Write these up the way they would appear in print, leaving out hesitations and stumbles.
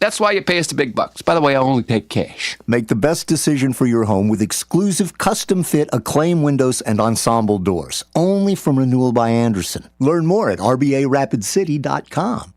That's why you pay us the big bucks. By the way, I only take cash. Make the best decision for your home with exclusive custom-fit Acclaim windows and ensemble doors. Only from Renewal by Andersen. Learn more at rbarapidcity.com.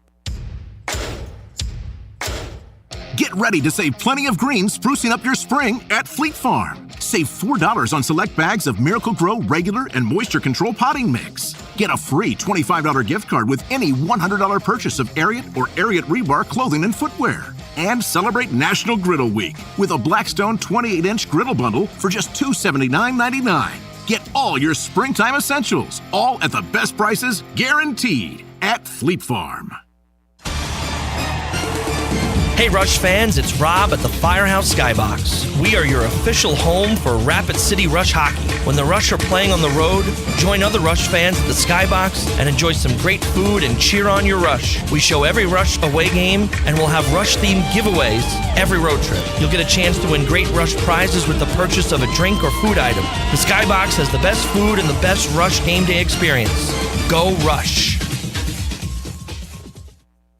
Get ready to save plenty of green sprucing up your spring at Fleet Farm. Save $4 on select bags of Miracle Grow regular and moisture control potting mix. Get a free $25 gift card with any $100 purchase of Ariat or Ariat Rebar clothing and footwear. And celebrate National Griddle Week with a Blackstone 28-inch griddle bundle for just $279.99. Get all your springtime essentials, all at the best prices, guaranteed, at Fleet Farm. Hey Rush fans, it's Rob at the Firehouse Skybox. We are your official home for Rapid City Rush hockey. When the Rush are playing on the road, join other Rush fans at the Skybox and enjoy some great food and cheer on your Rush. We show every Rush away game and we'll have Rush-themed giveaways every road trip. You'll get a chance to win great Rush prizes with the purchase of a drink or food item. The Skybox has the best food and the best Rush game day experience. Go Rush!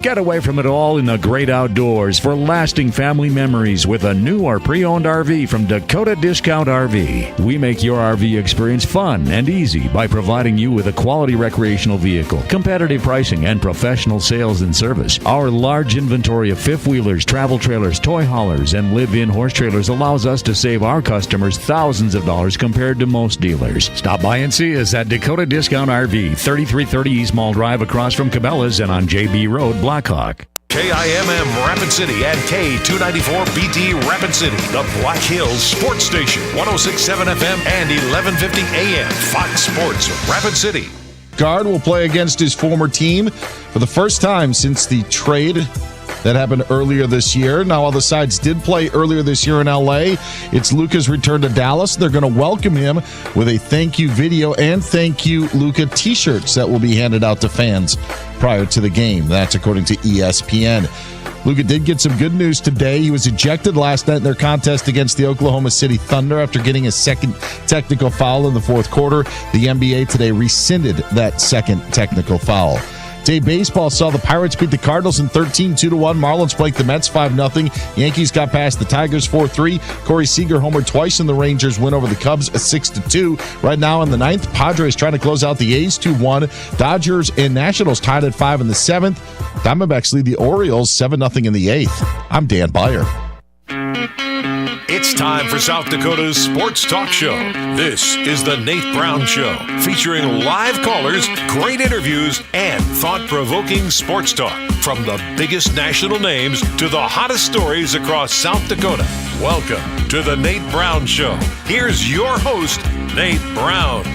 Get away from it all in the great outdoors for lasting family memories with a new or pre-owned RV from Dakota Discount RV. We make your RV experience fun and easy by providing you with a quality recreational vehicle, competitive pricing, and professional sales and service. Our large inventory of fifth-wheelers, travel trailers, toy haulers, and live-in horse trailers allows us to save our customers thousands of dollars compared to most dealers. Stop by and see us at Dakota Discount RV, 3330 East Mall Drive across from Cabela's and on JB Road, Blackhawk. KIMM Rapid City and K294BT Rapid City, the Black Hills Sports Station, 106.7 FM and 1150 AM. Fox Sports Rapid City. Guard will play against his former team for the first time since the trade that happened earlier this year. Now, while the sides did play earlier this year in L.A., it's Luka's return to Dallas. They're going to welcome him with a thank you video and thank you Luka t-shirts that will be handed out to fans prior to the game. That's according to ESPN. Luka did get some good news today. He was ejected last night in their contest against the Oklahoma City Thunder after getting a second technical foul in the fourth quarter. The NBA today rescinded that second technical foul. Today, baseball saw the Pirates beat the Cardinals in 13, 2-1. Marlins blanked the Mets 5-0. Yankees got past the Tigers 4-3. Corey Seager homered twice, and the Rangers win over the Cubs 6-2. Right now in the ninth, Padres trying to close out the A's 2-1. Dodgers and Nationals tied at 5 in the seventh. Diamondbacks lead the Orioles 7-0 in the eighth. I'm Dan Beyer. It's time for South Dakota's Sports Talk Show. This is the Nate Brown Show, featuring live callers, great interviews, and thought-provoking sports talk. From the biggest national names to the hottest stories across South Dakota. Welcome to the Nate Brown Show. Here's your host, Nate Brown.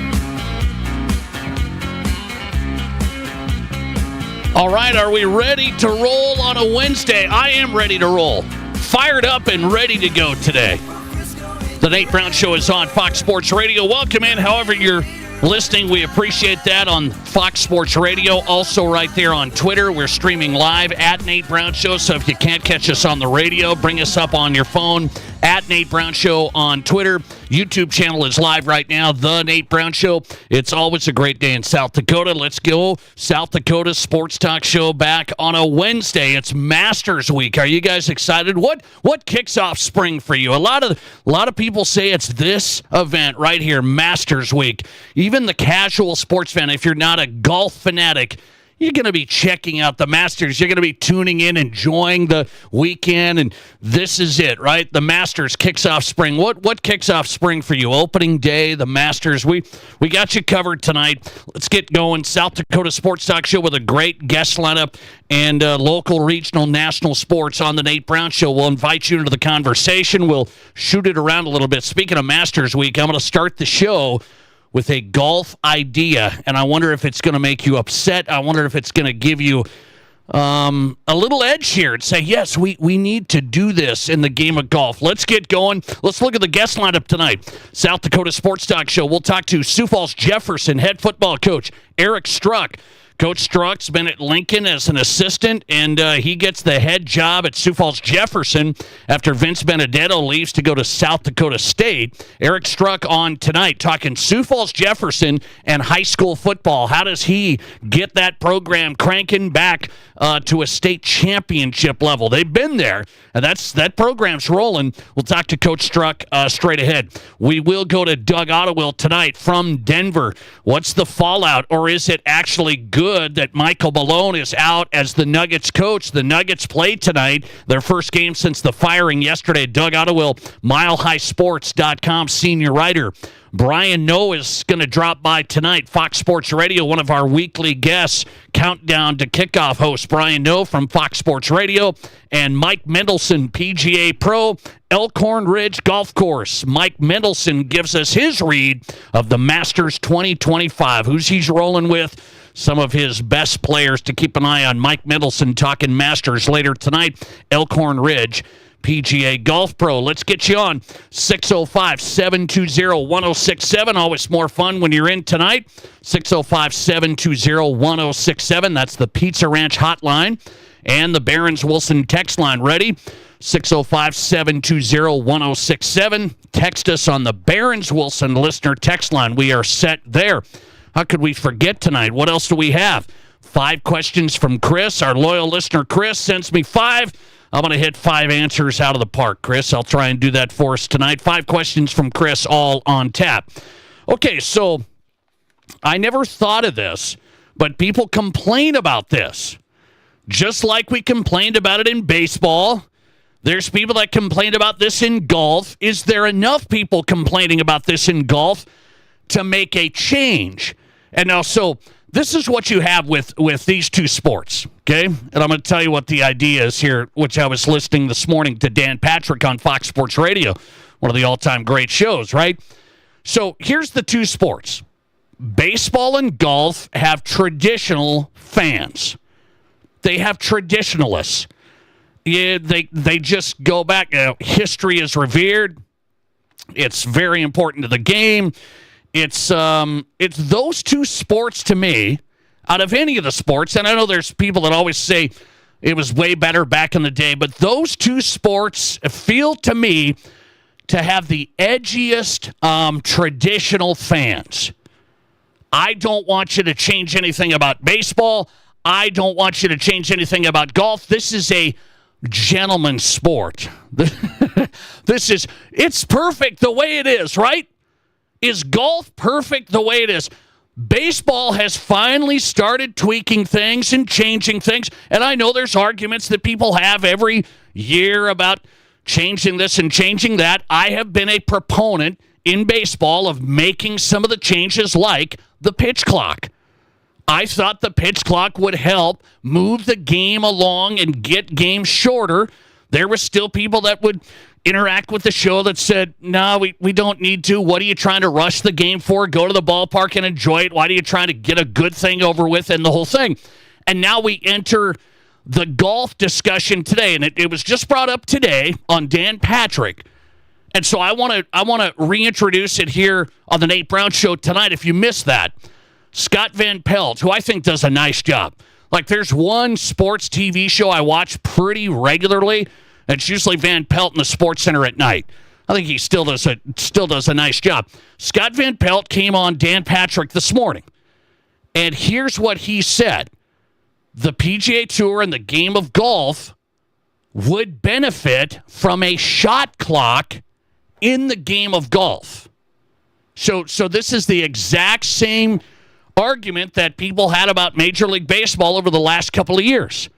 All right, are we ready to roll on a Wednesday? I am ready to roll. Fired up and ready to go today. The Nate Brown Show is on Fox Sports Radio. Welcome in, however you're listening. We appreciate that on Fox Sports Radio. Also right there on Twitter. We're streaming live at Nate Brown Show. So if you can't catch us on the radio, bring us up on your phone at Nate Brown Show on Twitter. YouTube channel is live right now, The Nate Brown Show. It's always a great day in South Dakota. Let's go. South Dakota Sports Talk Show back on a Wednesday. It's Masters Week. Are you guys excited? What kicks off spring for you? A lot of people say it's this event right here, Masters Week. Even the casual sports fan, if you're not a golf fanatic, you're going to be checking out the Masters. You're going to be tuning in, enjoying the weekend, and this is it, right? The Masters kicks off spring. What kicks off spring for you? Opening day, the Masters. We got you covered tonight. Let's get going. South Dakota Sports Talk Show with a great guest lineup and local, regional, national sports on the Nate Brown Show. We'll invite you into the conversation. We'll shoot it around a little bit. Speaking of Masters Week, I'm going to start the show with a golf idea, and I wonder if it's going to make you upset. I wonder if it's going to give you a little edge here and say, yes, we need to do this in the game of golf. Let's get going. Let's look at the guest lineup tonight. South Dakota Sports Talk Show. We'll talk to Sioux Falls Jefferson head football coach Eric Struck, Coach Struck's been at Lincoln as an assistant, and he gets the head job at Sioux Falls Jefferson after Vince Benedetto leaves to go to South Dakota State. Eric Struck on tonight talking Sioux Falls Jefferson and high school football. How does he get that program cranking back to a state championship level? They've been there, and that program's rolling. We'll talk to Coach Struck straight ahead. We will go to Doug Ottewill tonight from Denver. What's the fallout, or is it actually good that Michael Malone is out as the Nuggets coach? The Nuggets play tonight, their first game since the firing yesterday. Doug Ottewill, MileHighSports.com senior writer. Brian Noe is going to drop by tonight. Fox Sports Radio, one of our weekly guests, countdown to kickoff host Brian Noe from Fox Sports Radio, and Mike Mendelson, PGA Pro, Elkhorn Ridge Golf Course. Mike Mendelson gives us his read of the Masters 2025. Who's he's rolling with? Some of his best players to keep an eye on. Mike Mendelson talking Masters later tonight. Elkhorn Ridge PGA Golf Pro. Let's get you on 605-720-1067. Always more fun when you're in tonight. 605-720-1067. That's the Pizza Ranch hotline and the Barron's Wilson text line. Ready? 605-720-1067. Text us on the Barron's Wilson listener text line. We are set there. How could we forget tonight? What else do we have? 5 questions from Chris. Our loyal listener Chris sends me 5. I'm going to hit 5 answers out of the park, Chris. I'll try and do that for us tonight. 5 questions from Chris, all on tap. Okay, so I never thought of this, but people complain about this. Just like we complained about it in baseball, there's people that complain about this in golf. Is there enough people complaining about this in golf to make a change? And now, so this is what you have with these two sports, okay? And I'm going to tell you what the idea is here, which I was listening this morning to Dan Patrick on Fox Sports Radio, one of the all-time great shows, right? So here's the two sports. Baseball and golf have traditional fans. They have traditionalists. Yeah, they just go back. History is revered. It's very important to the game. It's those two sports to me, out of any of the sports, and I know there's people that always say it was way better back in the day, but those two sports feel to me to have the edgiest traditional fans. I don't want you to change anything about baseball. I don't want you to change anything about golf. This is a gentleman's sport. It's perfect the way it is, right? Is golf perfect the way it is? Baseball has finally started tweaking things and changing things, and I know there's arguments that people have every year about changing this and changing that. I have been a proponent in baseball of making some of the changes, like the pitch clock. I thought the pitch clock would help move the game along and get games shorter. There were still people that would interact with the show that said, no, we don't need to. What are you trying to rush the game for? Go to the ballpark and enjoy it. Why are you trying to get a good thing over with and the whole thing? And now we enter the golf discussion today, and it was just brought up today on Dan Patrick. And so I want to reintroduce it here on the Nate Brown Show tonight. If you missed that, Scott Van Pelt, who I think does a nice job. Like, there's one sports TV show I watch pretty regularly. It's usually Van Pelt in the Sports Center at night. I think he still does a nice job. Scott Van Pelt came on Dan Patrick this morning, and here's what he said. The PGA Tour and the game of golf would benefit from a shot clock in the game of golf. So this is the exact same argument that people had about Major League Baseball over the last couple of years.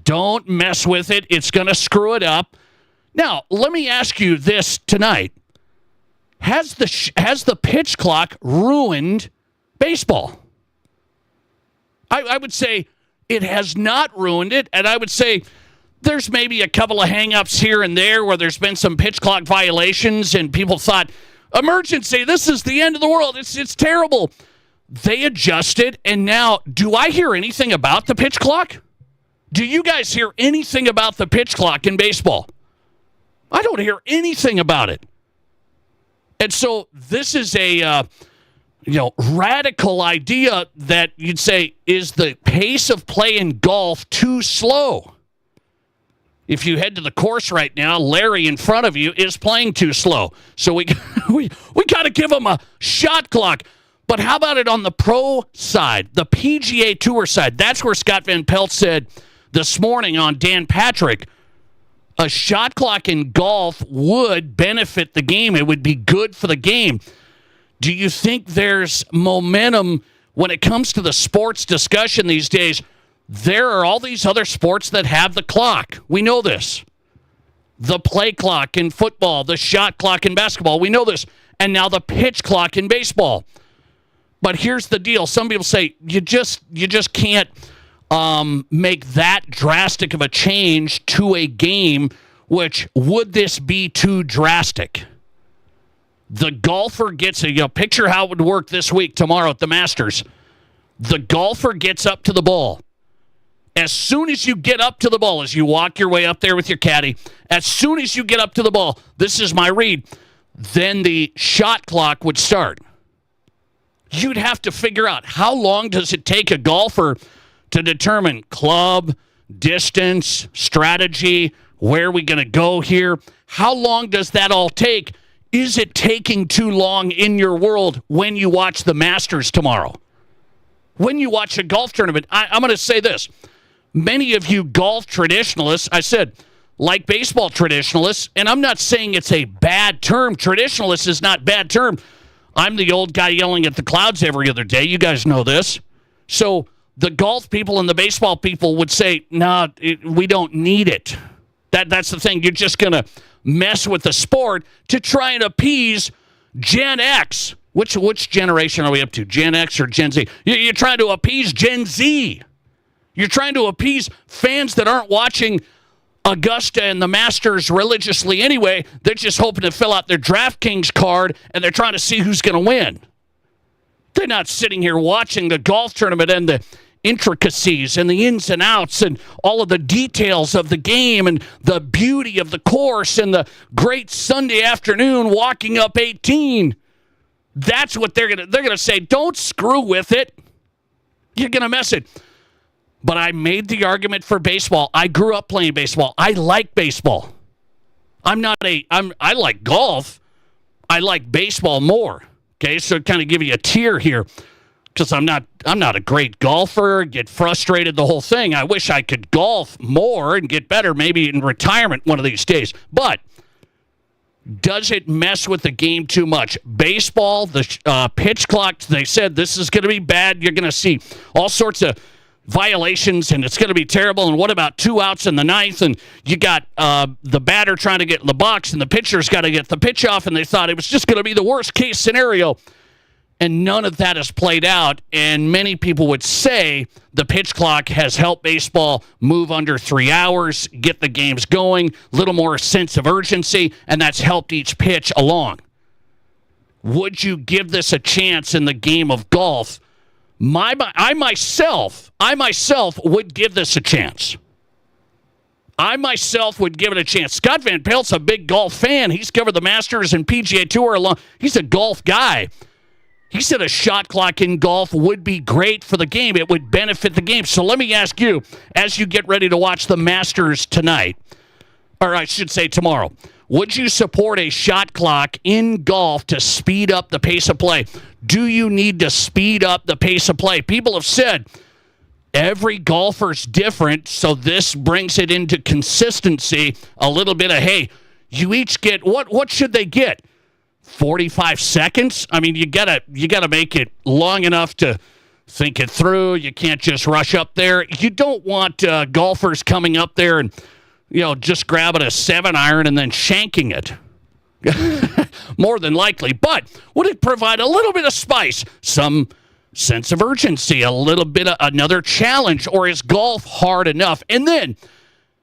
Don't mess with it. It's going to screw it up. Now, let me ask you this tonight. Has the pitch clock ruined baseball? I would say it has not ruined it, and I would say there's maybe a couple of hang-ups here and there where there's been some pitch clock violations and people thought, emergency, this is the end of the world. It's terrible. They adjusted, and now, do I hear anything about the pitch clock? Do you guys hear anything about the pitch clock in baseball? I don't hear anything about it. And so this is radical idea that you'd say, is the pace of play in golf too slow? If you head to the course right now, Larry in front of you is playing too slow. So we got to give him a shot clock. But how about it on the pro side, the PGA Tour side? That's where Scott Van Pelt said this morning on Dan Patrick, a shot clock in golf would benefit the game. It would be good for the game. Do you think there's momentum when it comes to the sports discussion these days? There are all these other sports that have the clock. We know this. The play clock in football, the shot clock in basketball. We know this. And now the pitch clock in baseball. But here's the deal. Some people say you just can't make that drastic of a change to a game, which would this be too drastic? The golfer gets picture how it would work this week, tomorrow at the Masters. The golfer gets up to the ball. As soon as you get up to the ball, as you walk your way up there with your caddy, as soon as you get up to the ball, this is my read, then the shot clock would start. You'd have to figure out how long does it take a golfer to determine club, distance, strategy, where are we going to go here? How long does that all take? Is it taking too long in your world when you watch the Masters tomorrow? When you watch a golf tournament, I'm going to say this. Many of you golf traditionalists, I said, like baseball traditionalists, and I'm not saying it's a bad term. Traditionalist is not a bad term. I'm the old guy yelling at the clouds every other day. You guys know this. So the golf people and the baseball people would say, no, we don't need it. That's the thing. You're just going to mess with the sport to try and appease Gen X. Which generation are we up to? Gen X or Gen Z? You're trying to appease Gen Z. You're trying to appease fans that aren't watching Augusta and the Masters religiously anyway. They're just hoping to fill out their DraftKings card, and they're trying to see who's going to win. They're not sitting here watching the golf tournament and the intricacies and the ins and outs and all of the details of the game and the beauty of the course and the great Sunday afternoon walking up 18. That's what they're going to say. Don't screw with it. You're going to mess it. But I made the argument for baseball. I grew up playing baseball. I like baseball. I like golf. I like baseball more. Okay, so kind of give you a tier here because I'm not a great golfer, get frustrated, the whole thing. I wish I could golf more and get better, maybe in retirement one of these days. But does it mess with the game too much? Baseball, the pitch clock, they said this is going to be bad. You're going to see all sorts of violations, and it's going to be terrible. And what about 2 outs in the ninth? And you got the batter trying to get in the box, and the pitcher's got to get the pitch off, and they thought it was just going to be the worst-case scenario. And none of that has played out, and many people would say the pitch clock has helped baseball move under 3 hours, get the games going, a little more sense of urgency, and that's helped each pitch along. Would you give this a chance in the game of golf? I myself would give this a chance. I myself would give it a chance. Scott Van Pelt's a big golf fan. He's covered the Masters and PGA Tour along. He's a golf guy. He said a shot clock in golf would be great for the game. It would benefit the game. So let me ask you, as you get ready to watch the Masters tonight, or I should say tomorrow, would you support a shot clock in golf to speed up the pace of play? Do you need to speed up the pace of play? People have said every golfer's different, so this brings it into consistency. A little bit of, hey, you each get, what should they get? 45 seconds? I mean, you gotta make it long enough to think it through. You can't just rush up there. You don't want golfers coming up there and, just grabbing a 7-iron and then shanking it. More than likely. But would it provide a little bit of spice, some sense of urgency, a little bit of another challenge, or is golf hard enough? And then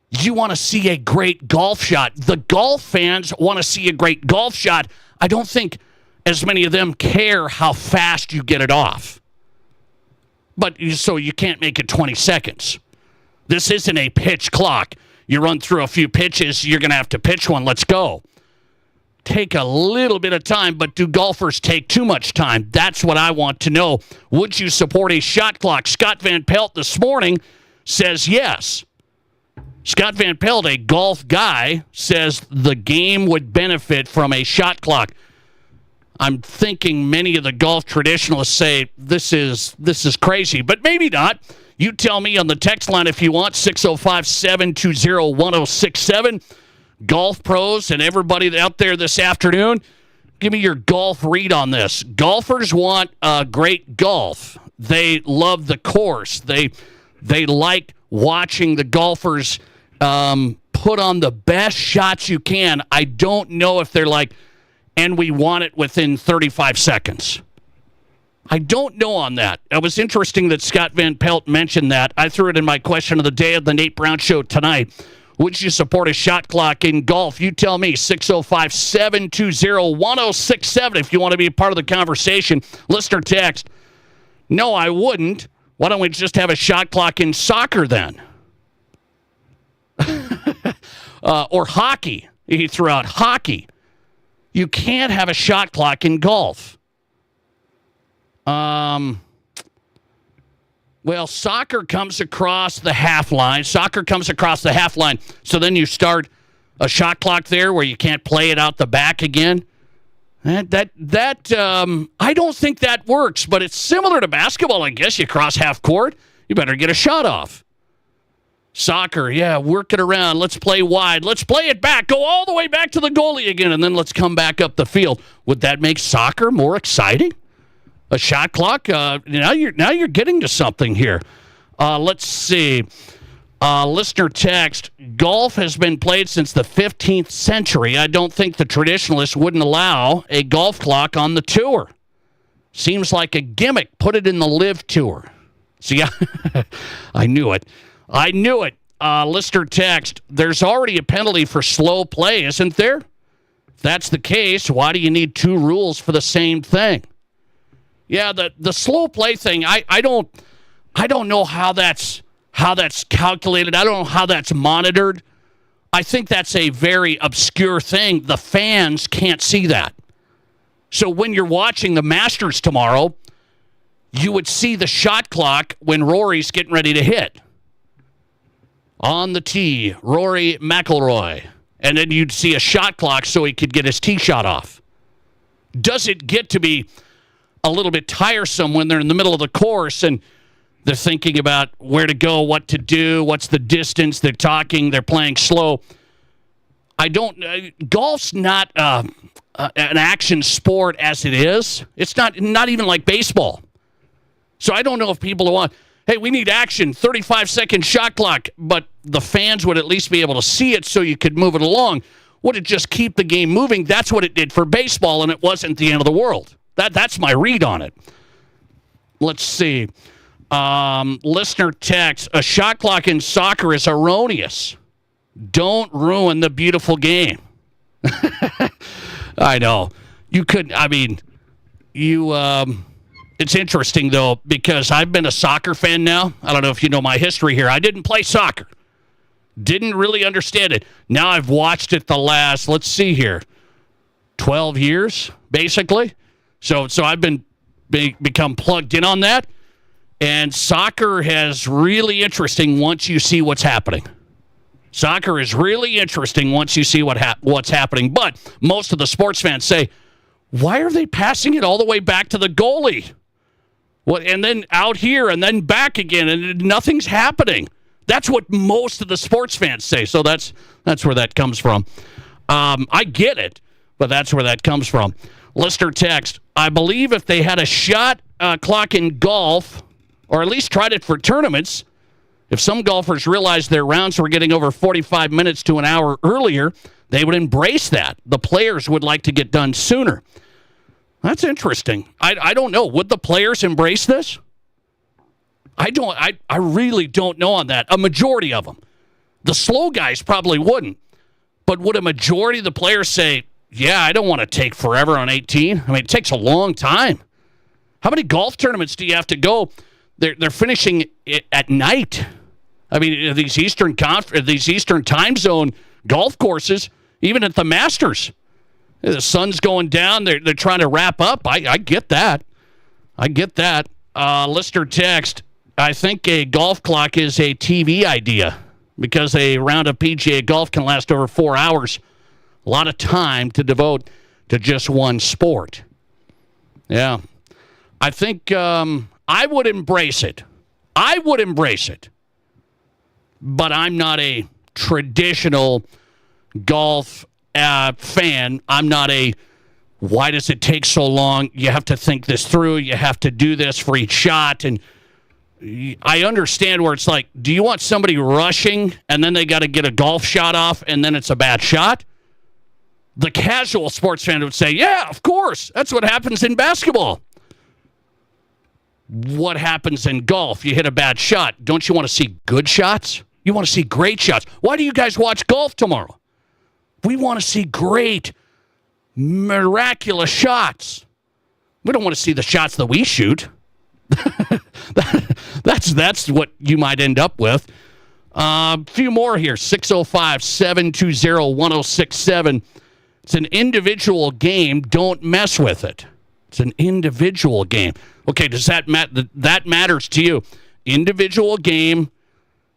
you want to see a great golf shot. The golf fans want to see a great golf shot. I don't think as many of them care how fast you get it off. But so you can't make it 20 seconds. This isn't a pitch clock. You run through a few pitches, you're going to have to pitch one. Let's go. take a little bit of time, but do golfers take too much time? That's what I want to know. Would you support a shot clock? Scott Van Pelt this morning says yes. Scott Van Pelt, a golf guy, says the game would benefit from a shot clock. I'm thinking many of the golf traditionalists say this is crazy, but maybe not. You tell me on the text line if you want, 605-720-1067. Golf pros and everybody out there this afternoon, give me your golf read on this. Golfers want great golf. They love the course. They like watching the golfers put on the best shots you can. I don't know if they're like, and we want it within 35 seconds. I don't know on that. It was interesting that Scott Van Pelt mentioned that. I threw it in my question of the day of the Nate Brown Show tonight. Would you support a shot clock in golf? You tell me, 605-720-1067 if you want to be a part of the conversation. Listener text, no, I wouldn't. Why don't we just have a shot clock in soccer then? Or hockey. He threw out hockey. You can't have a shot clock in golf. Well, soccer comes across the half line. So then you start a shot clock there where you can't play it out the back again. I don't think that works, but it's similar to basketball, I guess. You cross half court, you better get a shot off. Soccer, yeah, work it around. Let's play wide. Let's play it back. Go all the way back to the goalie again, and then let's come back up the field. Would that make soccer more exciting? A shot clock? Now you're getting to something here. Let's see. Listener text, golf has been played since the 15th century. I don't think the traditionalists wouldn't allow a golf clock on the tour. Seems like a gimmick. Put it in the live tour. See, I knew it. Listener text, there's already a penalty for slow play, isn't there? If that's the case, why do you need two rules for the same thing? Yeah, the slow play thing, I don't know how that's calculated. I don't know how that's monitored. I think that's a very obscure thing. The fans can't see that. So when you're watching the Masters tomorrow, you would see the shot clock when Rory's getting ready to hit. On the tee, Rory McIlroy. And then you'd see a shot clock so he could get his tee shot off. Does it get to be a little bit tiresome when they're in the middle of the course and they're thinking about where to go, what to do, what's the distance, they're talking, they're playing slow? Golf's not an action sport as it is. It's not even like baseball. So I don't know if people want, hey, we need action, 35-second shot clock, but the fans would at least be able to see it so you could move it along. Would it just keep the game moving? That's what it did for baseball, and it wasn't the end of the world. That's my read on it. Let's see. Listener text, a shot clock in soccer is erroneous. Don't ruin the beautiful game. I know. It's interesting, though, because I've been a soccer fan now. I don't know if you know my history here. I didn't play soccer. Didn't really understand it. Now I've watched it the last, 12 years, basically. So I've become plugged in on that. And soccer is really interesting once you see what's happening. Soccer is really interesting once you see what's happening. But most of the sports fans say, why are they passing it all the way back to the goalie? And then out here and then back again, and nothing's happening. That's what most of the sports fans say. So that's where that comes from. I get it, but that's where that comes from. Listener text, I believe if they had a shot clock in golf, or at least tried it for tournaments, if some golfers realized their rounds were getting over 45 minutes to an hour earlier, they would embrace that. The players would like to get done sooner. That's interesting. I don't know. Would the players embrace this? I really don't know on that. A majority of them. The slow guys probably wouldn't. But would a majority of the players say, yeah, I don't want to take forever on 18? I mean, it takes a long time. How many golf tournaments do you have to go? They're finishing it at night. I mean, these Eastern time zone golf courses, even at the Masters, The sun's going down. They're trying to wrap up. I get that. Listener text, I think a golf clock is a TV idea because a round of PGA golf can last over 4 hours. A lot of time to devote to just one sport. Yeah. I think I would embrace it. But I'm not a traditional golf fan. I'm not a, why does it take so long? You have to think this through. You have to do this for each shot. And I understand where it's like, do you want somebody rushing and then they got to get a golf shot off and then it's a bad shot? The casual sports fan would say, yeah, of course. That's what happens in basketball. What happens in golf? You hit a bad shot. Don't you want to see good shots? You want to see great shots. Why do you guys watch golf tomorrow? We want to see great, miraculous shots. We don't want to see the shots that we shoot. That's what you might end up with. A few more here. 605-720-1067. It's an individual game. Don't mess with it. It's an individual game. Okay, does that that matters to you? Individual game.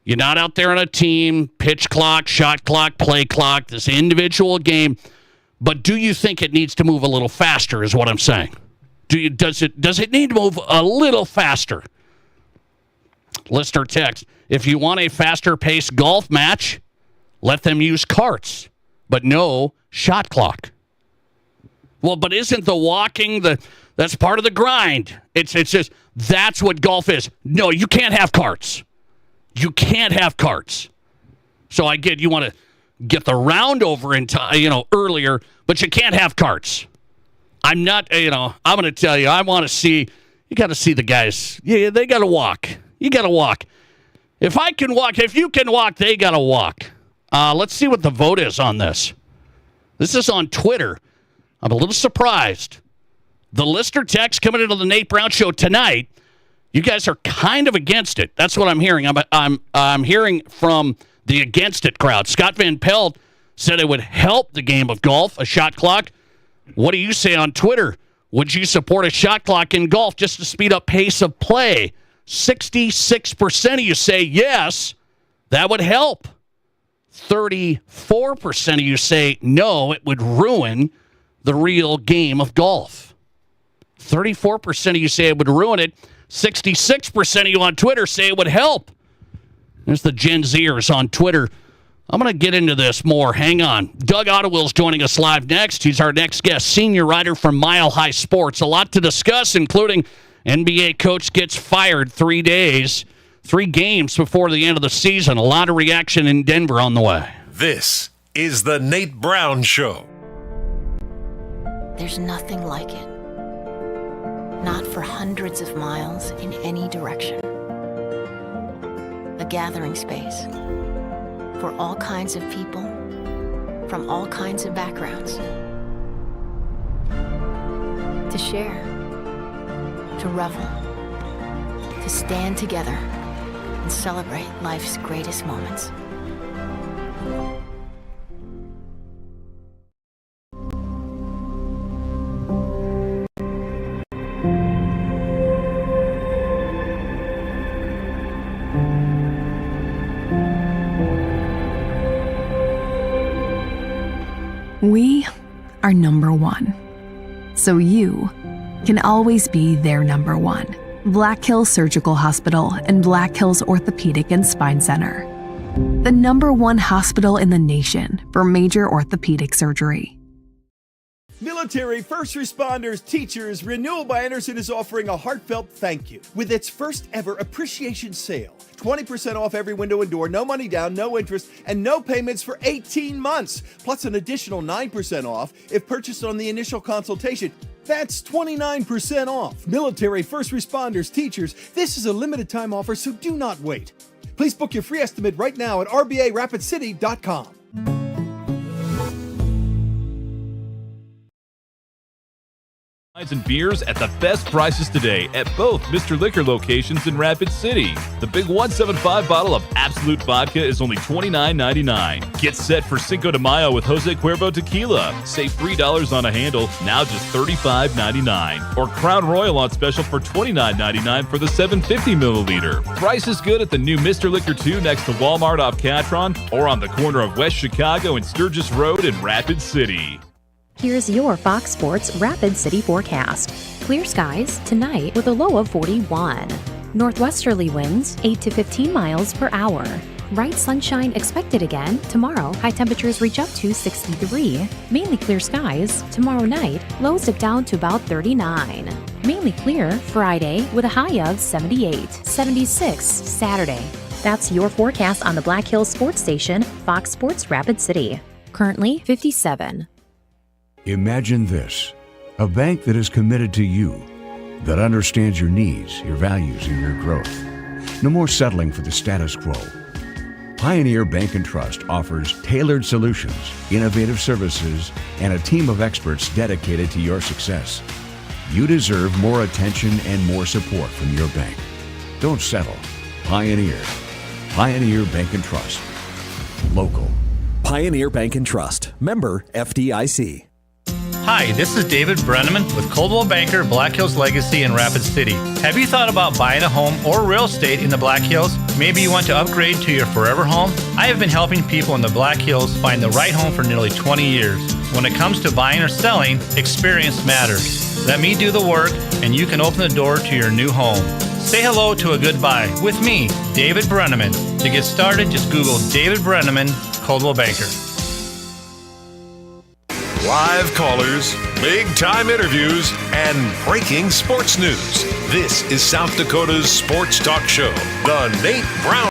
You're not out there on a team. Pitch clock, shot clock, play clock. This individual game. But do you think it needs to move a little faster? Is what I'm saying. Does it need to move a little faster? Listener text: if you want a faster paced golf match, let them use carts, but no shot clock. Well, but isn't the walking that's part of the grind? It's just that's what golf is. No, you can't have carts. You can't have carts. So I get you want to get the round over in time, earlier, but you can't have carts. I'm not, I'm going to tell you, I want to see. You got to see the guys. Yeah, they got to walk. You got to walk. If I can walk, if you can walk, they got to walk. Let's see what the vote is on this. This is on Twitter. I'm a little surprised. The listener text coming into the Nate Brown Show tonight, you guys are kind of against it. That's what I'm hearing. I'm hearing from the against it crowd. Scott Van Pelt said it would help the game of golf, a shot clock. What do you say on Twitter? Would you support a shot clock in golf just to speed up pace of play? 66% of you say yes, that would help. 34% of you say no, it would ruin the real game of golf. 34% of you say it would ruin it. 66% of you on Twitter say it would help. There's the Gen Zers on Twitter. I'm going to get into this more. Hang on. Doug Ottewill's joining us live next. He's our next guest, senior writer from Mile High Sports. A lot to discuss, including NBA coach gets fired 3 games before the end of the season. A lot of reaction in Denver on the way. This is the Nate Brown Show. There's nothing like it. Not for hundreds of miles in any direction. A gathering space for all kinds of people from all kinds of backgrounds. To share, to revel, to stand together and celebrate life's greatest moments. We are number one, so you can always be their number one. Black Hills Surgical Hospital and Black Hills Orthopedic and Spine Center. The number one hospital in the nation for major orthopedic surgery. Military, first responders, teachers, Renewal by Anderson is offering a heartfelt thank you with its first ever appreciation sale. 20% off every window and door, no money down, no interest, and no payments for 18 months. Plus an additional 9% off if purchased on the initial consultation. That's 29% off. Military, first responders, teachers, this is a limited time offer, so do not wait. Please book your free estimate right now at rbarapidcity.com. wines and beers at the best prices today at both Mr. Liquor locations in Rapid City. The big 175 bottle of Absolute Vodka is only $29.99. Get set for Cinco de Mayo with Jose Cuervo Tequila. Save $3 on a handle, now just $35.99. Or Crown Royal on special for $29.99 for the 750 milliliter. Price is good at the new Mr. Liquor 2 next to Walmart off Catron or on the corner of West Chicago and Sturgis Road in Rapid City. Here's your Fox Sports Rapid City forecast. Clear skies tonight with a low of 41. Northwesterly winds 8 to 15 miles per hour. Bright sunshine expected again tomorrow. High temperatures reach up to 63. Mainly clear skies tomorrow night. Lows dip down to about 39. Mainly clear Friday with a high of 78. 76 Saturday. That's your forecast on the Black Hills Sports Station, Fox Sports Rapid City. Currently 57. Imagine this, a bank that is committed to you, that understands your needs, your values, and your growth. No more settling for the status quo. Pioneer Bank and Trust offers tailored solutions, innovative services, and a team of experts dedicated to your success. You deserve more attention and more support from your bank. Don't settle. Pioneer. Pioneer Bank and Trust. Local. Pioneer Bank and Trust. Member FDIC. Hi, this is David Brenneman with Coldwell Banker Black Hills Legacy in Rapid City. Have you thought about buying a home or real estate in the Black Hills? Maybe you want to upgrade to your forever home? I have been helping people in the Black Hills find the right home for nearly 20 years. When it comes to buying or selling, experience matters. Let me do the work and you can open the door to your new home. Say hello to a good buy with me, David Brenneman. To get started, just Google David Brenneman, Coldwell Banker. Live callers, big-time interviews, and breaking sports news. This is South Dakota's sports talk show, The Nate Brown.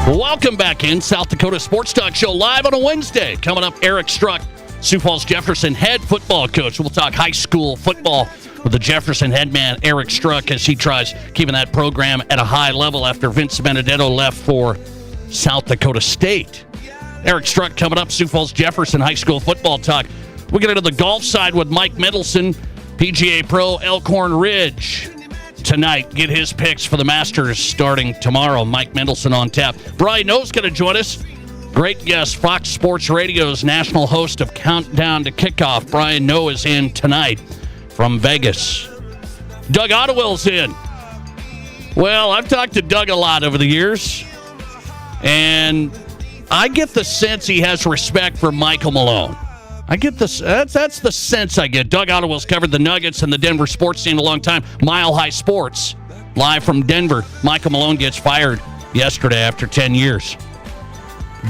Welcome back in South Dakota Sports Talk Show live on a Wednesday. Coming up, Eric Struck, Sioux Falls Jefferson head football coach. We'll talk high school football with the Jefferson head man, Eric Struck, as he tries keeping that program at a high level after Vince Benedetto left for South Dakota State. Eric Struck coming up, Sioux Falls Jefferson high school football talk. We'll get into the golf side with Mike Mendelson, PGA Pro, Elkhorn Ridge. Tonight, get his picks for the Masters starting tomorrow. Mike Mendelson on tap. Brian No's going to join us. Great guest, Fox Sports Radio's national host of Countdown to Kickoff. Brian No is in tonight from Vegas. Doug Ottewill's in. Well, I've talked to Doug a lot over the years, and I get the sense he has respect for Michael Malone. I get this. That's the sense I get. Doug Ottewill's covered the Nuggets and the Denver sports scene a long time. Mile High Sports, live from Denver. Michael Malone gets fired yesterday after 10 years.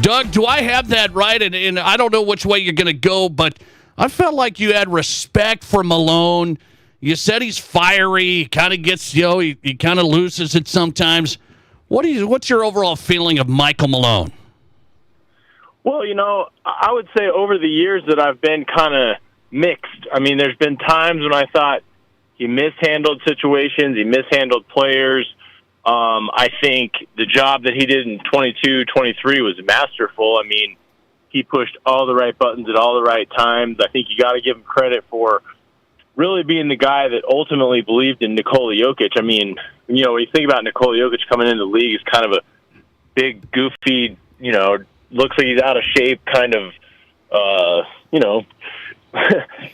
Doug, do I have that right? And I don't know which way you're going to go, but I felt like you had respect for Malone. You said he's fiery. He kind of gets, he kind of loses it sometimes. What's your overall feeling of Michael Malone? Well, I would say over the years that I've been kind of mixed. I mean, there's been times when I thought he mishandled situations, he mishandled players. I think the job that he did in 22-23 was masterful. I mean, he pushed all the right buttons at all the right times. I think you got to give him credit for really being the guy that ultimately believed in Nikola Jokic. I mean, when you think about Nikola Jokic coming into the league, he's kind of a big, goofy, looks like he's out of shape, kind of,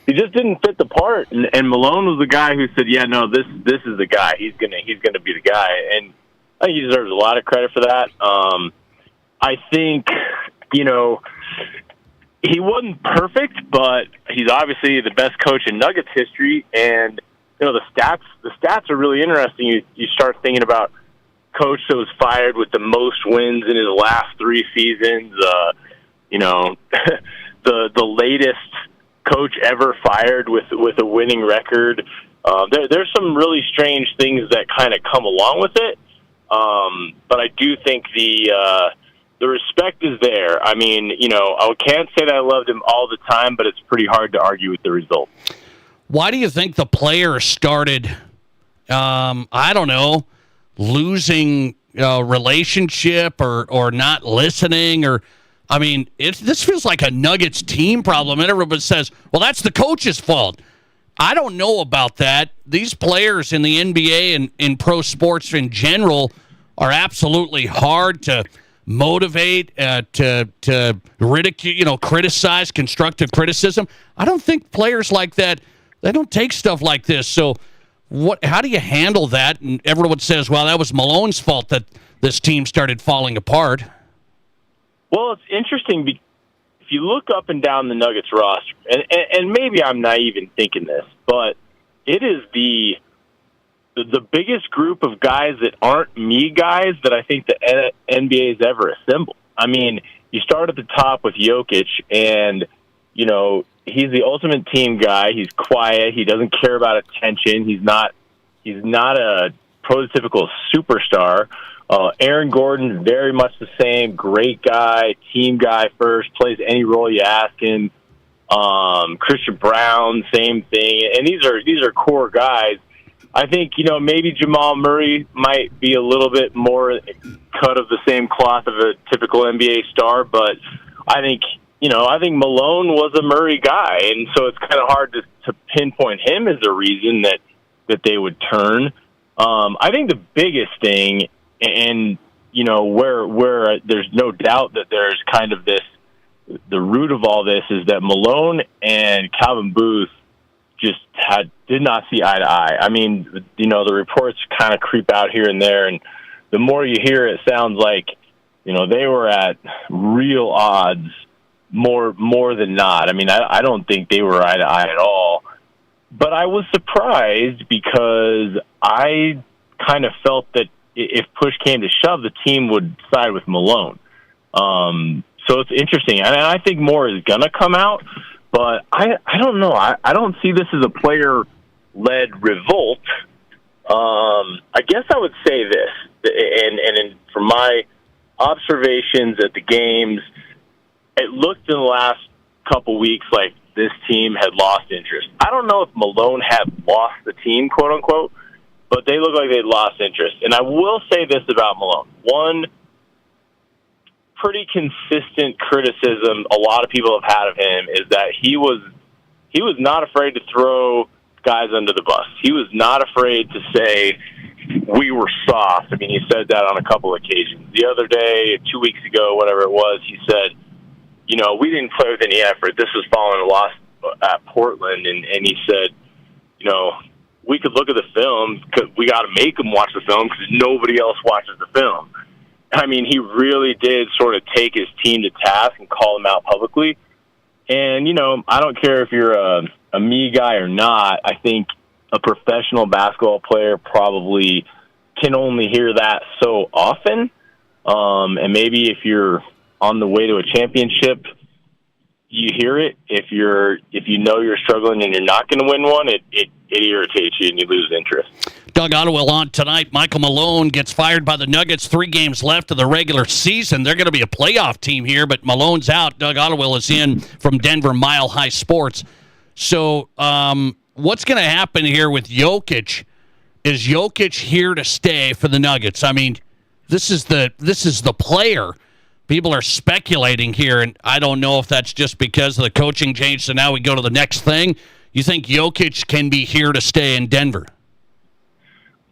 he just didn't fit the part. And Malone was the guy who said, "Yeah, no, this is the guy. He's gonna be the guy." And I think he deserves a lot of credit for that. I think, he wasn't perfect, but he's obviously the best coach in Nuggets history. And the stats are really interesting. You start thinking about coach that was fired with the most wins in his last 3 seasons. The latest coach ever fired with a winning record. There's some really strange things that kind of come along with it. But I do think the respect is there. I mean, I can't say that I loved him all the time, but it's pretty hard to argue with the result. Why do you think the players started I don't know, losing relationship or not listening or. I mean, this feels like a Nuggets team problem, and everybody says, well, that's the coach's fault. I don't know about that. These players in the NBA and in pro sports in general are absolutely hard to motivate, to ridicule, criticize, constructive criticism. I don't think players like that, they don't take stuff like this. So how do you handle that? And everyone says, well, that was Malone's fault that this team started falling apart. Well, it's interesting if you look up and down the Nuggets roster, and maybe I'm naive in thinking this, but it is the biggest group of guys that aren't me guys that I think the NBA has ever assembled. I mean, you start at the top with Jokic, and, he's the ultimate team guy. He's quiet. He doesn't care about attention. He's not a prototypical superstar. Aaron Gordon's very much the same. Great guy, team guy first, plays any role you ask him. Christian Brown, same thing. And these are core guys. I think, maybe Jamal Murray might be a little bit more cut of the same cloth of a typical NBA star, but I think Malone was a Murray guy, and so it's kind of hard to pinpoint him as a reason that they would turn. I think the biggest thing, and where there's no doubt that there's kind of the root of all this is that Malone and Calvin Booth just did not see eye to eye. I mean, the reports kind of creep out here and there, and the more you hear, it sounds like they were at real odds more than not. I mean, I don't think they were eye to eye at all. But I was surprised because I kind of felt that if push came to shove, the team would side with Malone. So it's interesting. And I think more is going to come out, but I don't know. I don't see this as a player-led revolt. I guess I would say this, and from my observations at the games, it looked in the last couple weeks like this team had lost interest. I don't know if Malone had lost the team, quote-unquote, but they look like they'd lost interest. And I will say this about Malone. One pretty consistent criticism a lot of people have had of him is that he was not afraid to throw guys under the bus. He was not afraid to say, we were soft. I mean, he said that on a couple occasions. The other day, 2 weeks ago, whatever it was, he said, we didn't play with any effort. This was following a loss at Portland, and he said, we could look at the film because we got to make them watch the film because nobody else watches the film. I mean, he really did sort of take his team to task and call them out publicly. And, I don't care if you're a me guy or not. I think a professional basketball player probably can only hear that so often. And maybe if you're on the way to a championship, you hear it. If you know you're struggling and you're not going to win one, it irritates you and you lose interest. Doug Ottewill on tonight. Michael Malone gets fired by the Nuggets. 3 games left of the regular season. They're going to be a playoff team here, but Malone's out. Doug Ottewill is in from Denver Mile High Sports. So what's going to happen here with Jokic? Is Jokic here to stay for the Nuggets? I mean, this is the player. People are speculating here, and I don't know if that's just because of the coaching change, so now we go to the next thing. You think Jokic can be here to stay in Denver?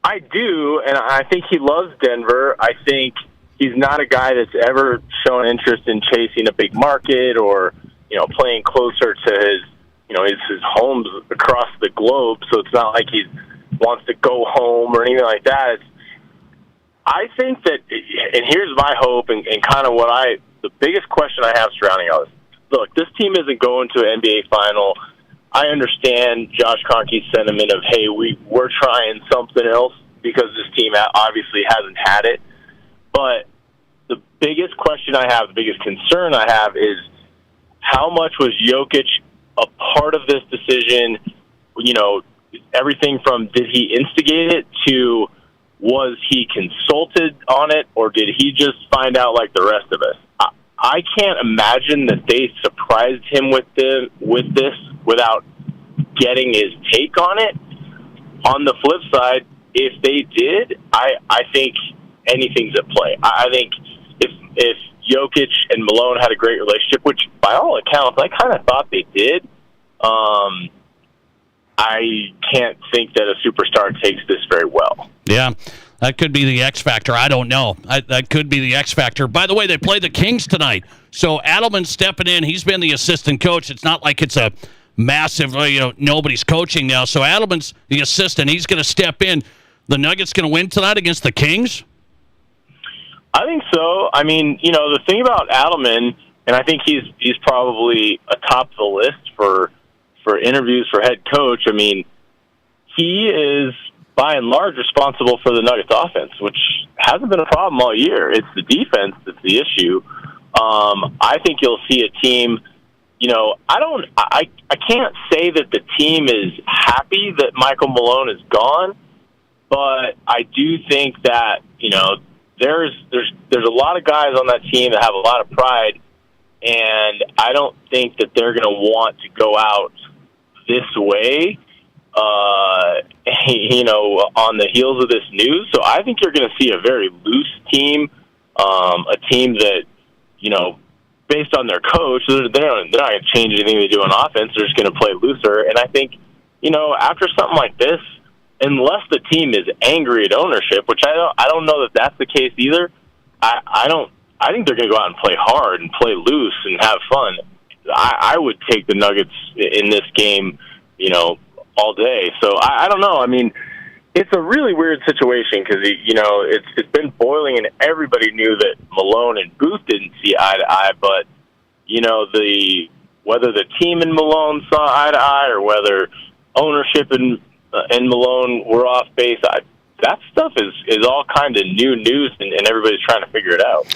I do, and I think he loves Denver. I think he's not a guy that's ever shown interest in chasing a big market or, playing closer to his homes across the globe, so it's not like he wants to go home or anything like that. I think that, and here's my hope and kind of the biggest question I have surrounding all this. Look, this team isn't going to an NBA final. I understand Josh Kroenke's sentiment of, hey, we're trying something else because this team obviously hasn't had it. But the biggest question I have, the biggest concern I have is how much was Jokic a part of this decision? Everything from did he instigate it to was he consulted on it, or did he just find out like the rest of us? I can't imagine that they surprised him with this without getting his take on it. On the flip side, if they did, I think anything's at play. I think if Jokic and Malone had a great relationship, which by all accounts I kind of thought they did, I can't think that a superstar takes this very well. Yeah, that could be the X factor. I don't know. That could be the X factor. By the way, they play the Kings tonight. So Adelman's stepping in. He's been the assistant coach. It's not like it's a massive, nobody's coaching now. So Adelman's the assistant. He's going to step in. The Nuggets going to win tonight against the Kings? I think so. I mean, the thing about Adelman, and I think he's probably atop the list for interviews for head coach. I mean, he is by and large responsible for the Nuggets offense, which hasn't been a problem all year. It's the defense that's the issue. I think you'll see a team, I can't say that the team is happy that Michael Malone is gone, but I do think that, there's a lot of guys on that team that have a lot of pride, and I don't think that they're going to want to go out this way, on the heels of this news. So I think you're going to see a very loose team, a team that, based on their coach, they're not going to change anything they do on offense. They're just going to play looser. And I think, after something like this, unless the team is angry at ownership, which I don't know that that's the case either, I think they're going to go out and play hard and play loose and have fun. I would take the Nuggets in this game, all day. So I don't know. I mean, it's a really weird situation because, it's been boiling and everybody knew that Malone and Booth didn't see eye to eye, but, whether the team and Malone saw eye to eye or whether ownership and Malone were off base, that stuff is all kind of new news and everybody's trying to figure it out.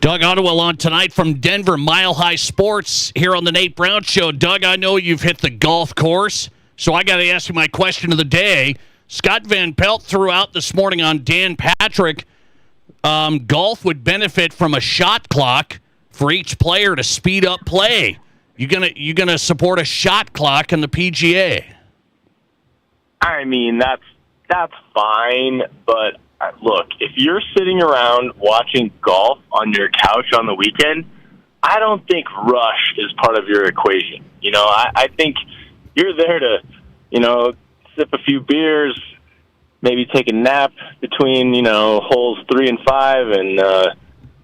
Doug Ottewill on tonight from Denver, Mile High Sports here on the Nate Brown Show. Doug, I know you've hit the golf course, so I got to ask you my question of the day. Scott Van Pelt threw out this morning on Dan Patrick, golf would benefit from a shot clock for each player to speed up play. You gonna support a shot clock in the PGA? I mean, that's fine, but look, if you're sitting around watching golf on your couch on the weekend, I don't think rush is part of your equation. I think you're there to, sip a few beers, maybe take a nap between, holes 3 and 5, and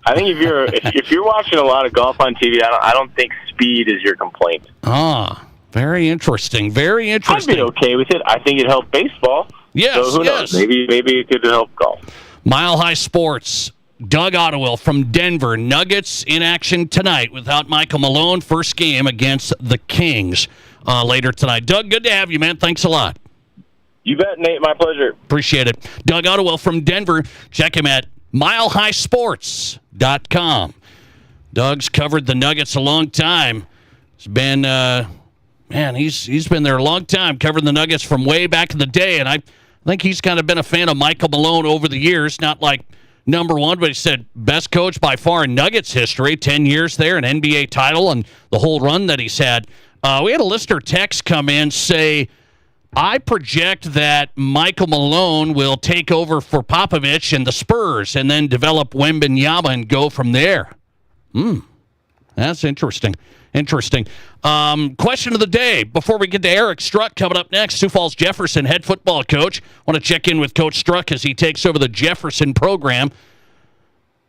I think if you're watching a lot of golf on TV, I don't think speed is your complaint. Very interesting. Very interesting. I'd be okay with it. I think it helped baseball. Yes, so who knows? Maybe it could help golf. Mile High Sports, Doug Ottewill from Denver. Nuggets in action tonight without Michael Malone. First game against the Kings later tonight. Doug, good to have you, man. Thanks a lot. You bet, Nate. My pleasure. Appreciate it. Doug Ottewill from Denver. Check him at milehighsports.com. Doug's covered the Nuggets a long time. It's been... he's been there a long time, covering the Nuggets from way back in the day, and I think he's kind of been a fan of Michael Malone over the years. Not like number one, but he said best coach by far in Nuggets history, 10 years there, an NBA title, and the whole run that he's had. We had a listener text come in, say, I project that Michael Malone will take over for Popovich and the Spurs and then develop Wembanyama and go from there. That's interesting. Interesting. Question of the day before we get to Eric Struck coming up next. Sioux Falls Jefferson head football coach. Want to check in with Coach Struck as he takes over the Jefferson program.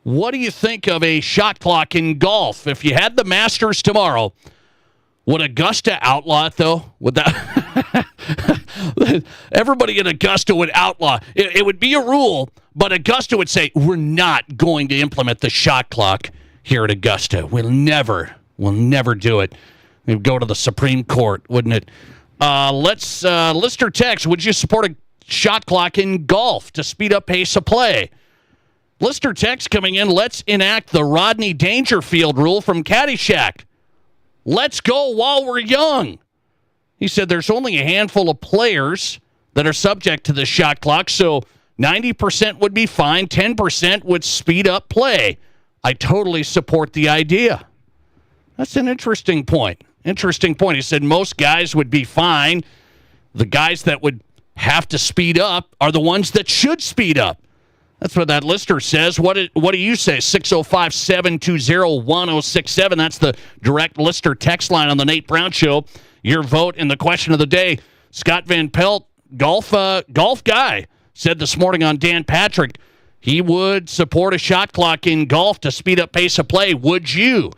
What do you think of a shot clock in golf? If you had the Masters tomorrow, would Augusta outlaw it, though? Would that everybody in Augusta would outlaw it? It would be a rule, but Augusta would say, we're not going to implement the shot clock here at Augusta. We'll never do it. It would go to the Supreme Court, wouldn't it? Lister text, would you support a shot clock in golf to speed up pace of play? Lister text coming in, let's enact the Rodney Dangerfield rule from Caddyshack. Let's go while we're young. He said there's only a handful of players that are subject to the shot clock, so 90% would be fine, 10% would speed up play. I totally support the idea. That's an interesting point. He said most guys would be fine. The guys that would have to speed up are the ones that should speed up. That's what that listener says. What do you say? 605-720-1067. That's the direct listener text line on the Nate Brown Show. Your vote in the question of the day. Scott Van Pelt, golf guy, said this morning on Dan Patrick he would support a shot clock in golf to speed up pace of play. Would you?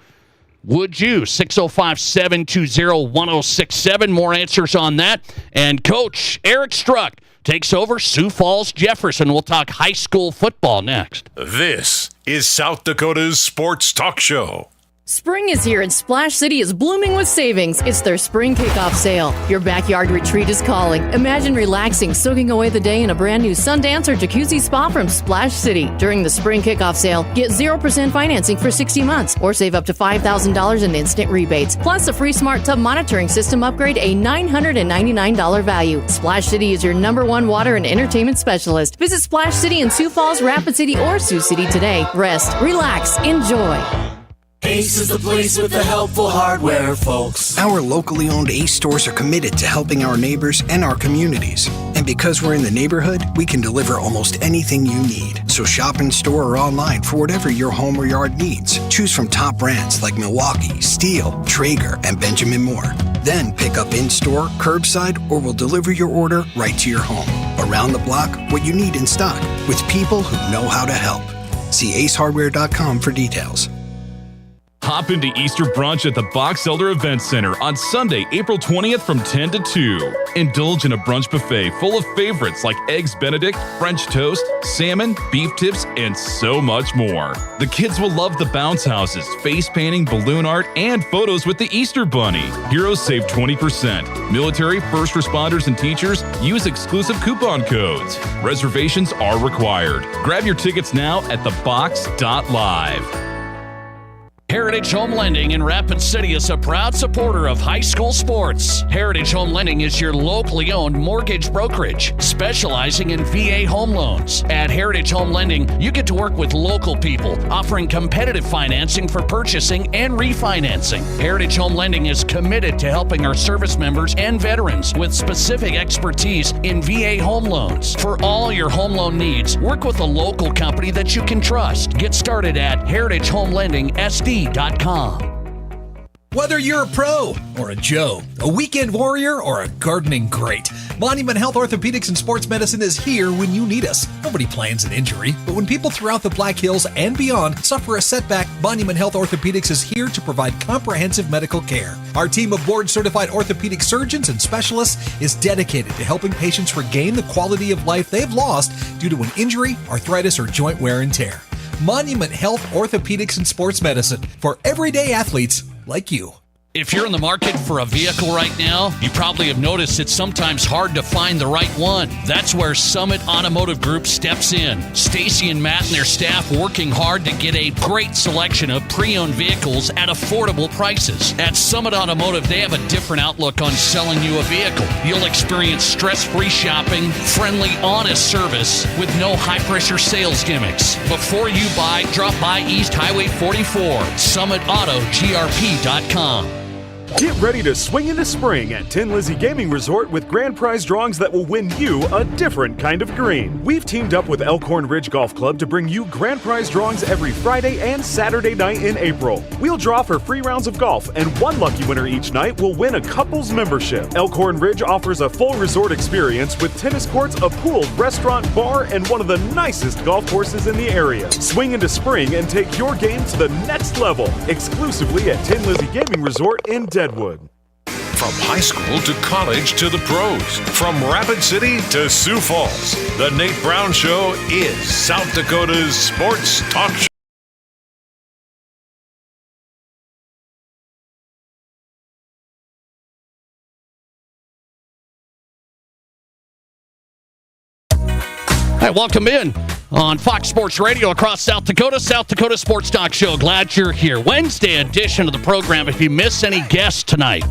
605-720-1067. More answers on that. And Coach Eric Struck takes over Sioux Falls Jefferson. We'll talk high school football next. This is South Dakota's Sports Talk Show. Spring is here and Splash City is blooming with savings. It's their spring kickoff sale. Your backyard retreat is calling. Imagine relaxing, soaking away the day in a brand new Sundance or Jacuzzi spa from Splash City. During the spring kickoff sale, get 0% financing for 60 months or save up to $5,000 in instant rebates. Plus a free smart tub monitoring system upgrade, a $999 value. Splash City is your #1 water and entertainment specialist. Visit Splash City in Sioux Falls, Rapid City, or Sioux City today. Rest, relax, enjoy. Ace is the place with the helpful hardware, folks. Our locally owned Ace stores are committed to helping our neighbors and our communities. And because we're in the neighborhood, we can deliver almost anything you need. So shop in store or online for whatever your home or yard needs. Choose from top brands like Milwaukee, Steel, Traeger, and Benjamin Moore. Then pick up in-store, curbside, or we'll deliver your order right to your home. Around the block, what you need in stock, with people who know how to help. See acehardware.com for details. Hop into Easter brunch at the Box Elder Event Center on Sunday, April 20th from 10 to 2. Indulge in a brunch buffet full of favorites like Eggs Benedict, French toast, salmon, beef tips, and so much more. The kids will love the bounce houses, face painting, balloon art, and photos with the Easter Bunny. Heroes save 20%. Military, first responders, and teachers use exclusive coupon codes. Reservations are required. Grab your tickets now at thebox.live. Heritage Home Lending in Rapid City is a proud supporter of high school sports. Heritage Home Lending is your locally owned mortgage brokerage, specializing in VA home loans. At Heritage Home Lending, you get to work with local people, offering competitive financing for purchasing and refinancing. Heritage Home Lending is committed to helping our service members and veterans with specific expertise in VA home loans. For all your home loan needs, work with a local company that you can trust. Get started at heritagehomelending.sd.com. Whether you're a pro or a Joe, a weekend warrior or a gardening great, Monument Health Orthopedics and Sports Medicine is here when you need us. Nobody plans an injury, but when people throughout the Black Hills and beyond suffer a setback, Monument Health Orthopedics is here to provide comprehensive medical care. Our team of board-certified orthopedic surgeons and specialists is dedicated to helping patients regain the quality of life they've lost due to an injury, arthritis, or joint wear and tear. Monument Health Orthopedics and Sports Medicine for everyday athletes like you. If you're in the market for a vehicle right now, you probably have noticed it's sometimes hard to find the right one. That's where Summit Automotive Group steps in. Stacy and Matt and their staff working hard to get a great selection of pre-owned vehicles at affordable prices. At Summit Automotive, they have a different outlook on selling you a vehicle. You'll experience stress-free shopping, friendly, honest service with no high-pressure sales gimmicks. Before you buy, drop by East Highway 44, SummitAutoGRP.com. Get ready to swing into spring at Tin Lizzy Gaming Resort with grand prize drawings that will win you a different kind of green. We've teamed up with Elkhorn Ridge Golf Club to bring you grand prize drawings every Friday and Saturday night in April. We'll draw for free rounds of golf, and one lucky winner each night will win a couple's membership. Elkhorn Ridge offers a full resort experience with tennis courts, a pool, restaurant, bar, and one of the nicest golf courses in the area. Swing into spring and take your game to the next level, exclusively at Tin Lizzy Gaming Resort in Deadwood. From high school to college to the pros, from Rapid City to Sioux Falls, the Nate Brown Show is South Dakota's Sports Talk Show. All right, welcome in on Fox Sports Radio across South Dakota Sports Talk Show. Glad you're here. Wednesday edition of the program. If you miss any guests tonight,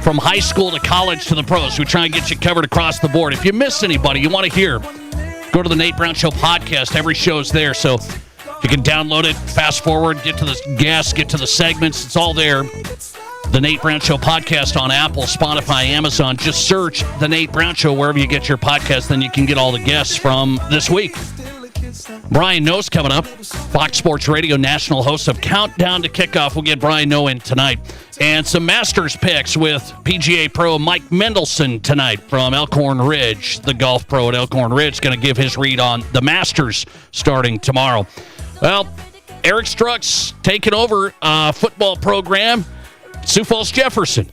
from high school to college to the pros, we try and get you covered across the board. If you miss anybody you want to hear, go to the Nate Brown Show podcast. Every show's there, so you can download it, fast forward, get to the guests, get to the segments. It's all there. The Nate Brown Show podcast on Apple, Spotify, Amazon. Just search The Nate Brown Show wherever you get your podcast, then you can get all the guests from this week. Brian Noe's coming up. Fox Sports Radio national host of Countdown to Kickoff. We'll get Brian Noe in tonight. And some Masters picks with PGA Pro Mike Mendelson tonight from Elkhorn Ridge. The golf pro at Elkhorn Ridge going to give his read on the Masters starting tomorrow. Well, Eric Struck's taking over a football program, Sioux Falls Jefferson.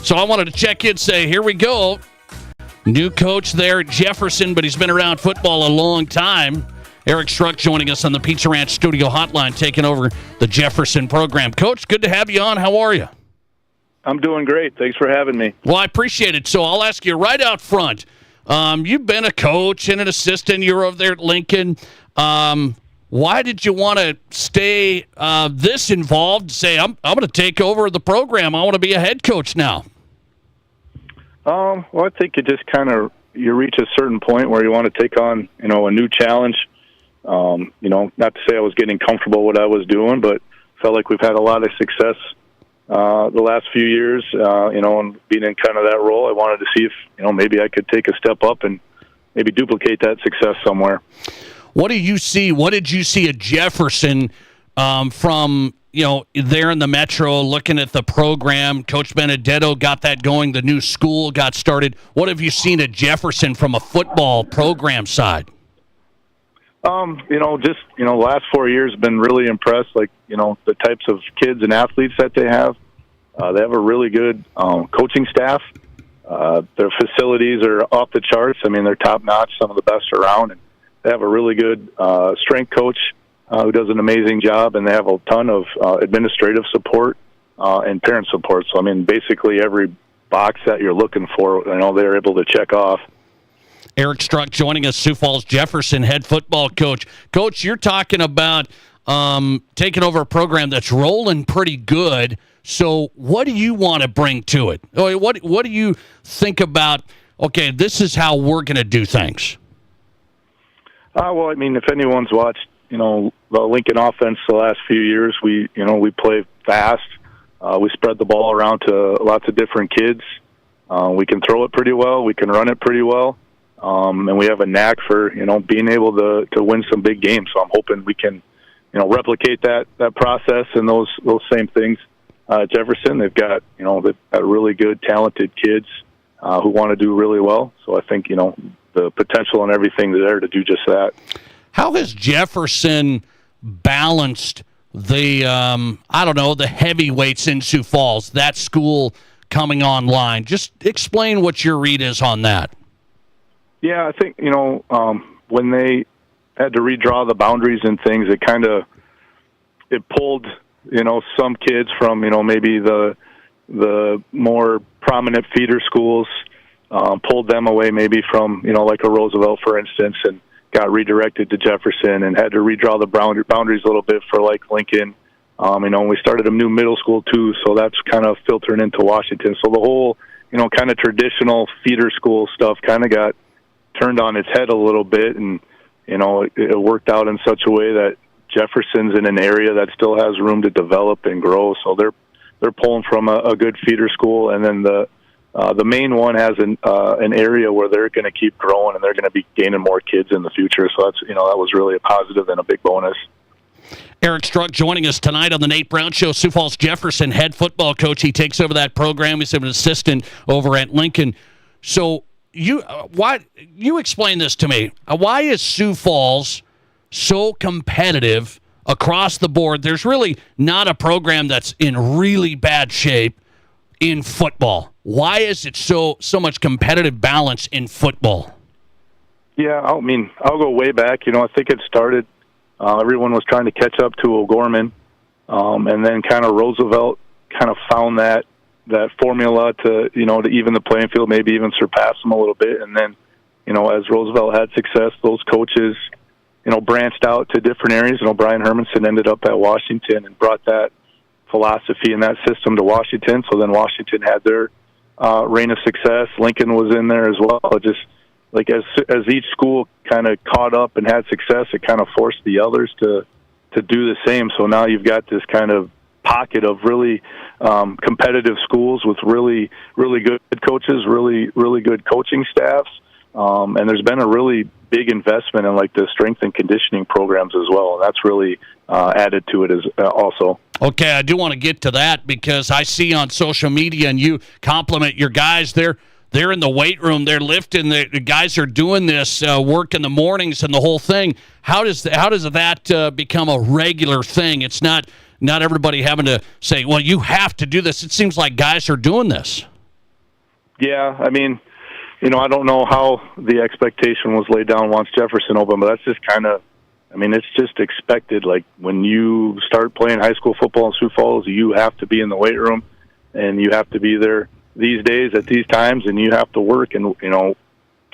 So I wanted to check in and say, here we go. New coach there at Jefferson, but he's been around football a long time. Eric Struck joining us on the Pizza Ranch Studio Hotline, taking over the Jefferson program. Coach, good to have you on. How are you? I'm doing great. Thanks for having me. Well, I appreciate it. So I'll ask you right out front. You've been a coach and an assistant. You were over there at Lincoln. Why did you want to stay this involved? Say, I'm going to take over the program. I want to be a head coach now. Well, I think it just kind of you reach a certain point where you want to take on, a new challenge. Not to say I was getting comfortable with what I was doing, but felt like we've had a lot of success the last few years. And being in kind of that role, I wanted to see if maybe I could take a step up and maybe duplicate that success somewhere. What do you see? What did you see at Jefferson from, there in the Metro, looking at the program? Coach Benedetto got that going. The new school got started. What have you seen at Jefferson from a football program side? The last 4 years been really impressed, the types of kids and athletes that they have. They have a really good coaching staff. Their facilities are off the charts. I mean, they're top-notch, some of the best around. And they have a really good strength coach who does an amazing job, and they have a ton of administrative support and parent support. So, basically every box that you're looking for, they're able to check off. Eric Struck joining us, Sioux Falls Jefferson head football coach. Coach, you're talking about taking over a program that's rolling pretty good. So what do you want to bring to it? What do you think about, okay, this is how we're going to do things? If anyone's watched, the Lincoln offense the last few years, we play fast. We spread the ball around to lots of different kids. We can throw it pretty well. We can run it pretty well. And we have a knack for, being able to win some big games. So I'm hoping we can, replicate that process and those same things. Jefferson, they've got really good, talented kids who want to do really well. So I think, the potential and everything there to do just that. How has Jefferson balanced the, the heavyweights in Sioux Falls, that school coming online? Just explain what your read is on that. Yeah, I think, when they had to redraw the boundaries and things, it pulled, some kids from, maybe the more prominent feeder schools, pulled them away maybe from, like a Roosevelt, for instance, and got redirected to Jefferson and had to redraw the boundaries a little bit for, like, Lincoln. We started a new middle school, too, so that's kind of filtering into Washington. So the whole, kind of traditional feeder school stuff kind of got turned on its head a little bit, and it worked out in such a way that Jefferson's in an area that still has room to develop and grow. So they're pulling from a good feeder school, and then the main one has an area where they're going to keep growing and they're going to be gaining more kids in the future. So that's that was really a positive and a big bonus. Eric Struck joining us tonight on the Nate Brown Show. Sioux Falls Jefferson head football coach. He takes over that program. He's an assistant over at Lincoln. So you explain this to me. Why is Sioux Falls so competitive across the board? There's really not a program that's in really bad shape in football. Why is it so much competitive balance in football? Yeah, I'll go way back. I think it started, everyone was trying to catch up to O'Gorman, and then kind of Roosevelt kind of found that formula to even the playing field, maybe even surpass them a little bit. And then, as Roosevelt had success, those coaches, branched out to different areas. Brian Hermanson ended up at Washington and brought that philosophy and that system to Washington. So then Washington had their reign of success. Lincoln was in there as well. Just like as each school kind of caught up and had success, it kind of forced the others to do the same. So now you've got this kind of pocket of really competitive schools with really, really good coaches, really, really good coaching staffs. And there's been a really big investment in like the strength and conditioning programs as well. And that's really added to it as also. Okay, I do want to get to that because I see on social media, and you compliment your guys. They're in the weight room. They're lifting. The guys are doing this work in the mornings and the whole thing. How does that become a regular thing? It's not everybody having to say, well, you have to do this. It seems like guys are doing this. Yeah, I mean, I don't know how the expectation was laid down once Jefferson opened, but that's just kind of, it's just expected. Like when you start playing high school football in Sioux Falls, you have to be in the weight room, and you have to be there these days at these times, and you have to work. And,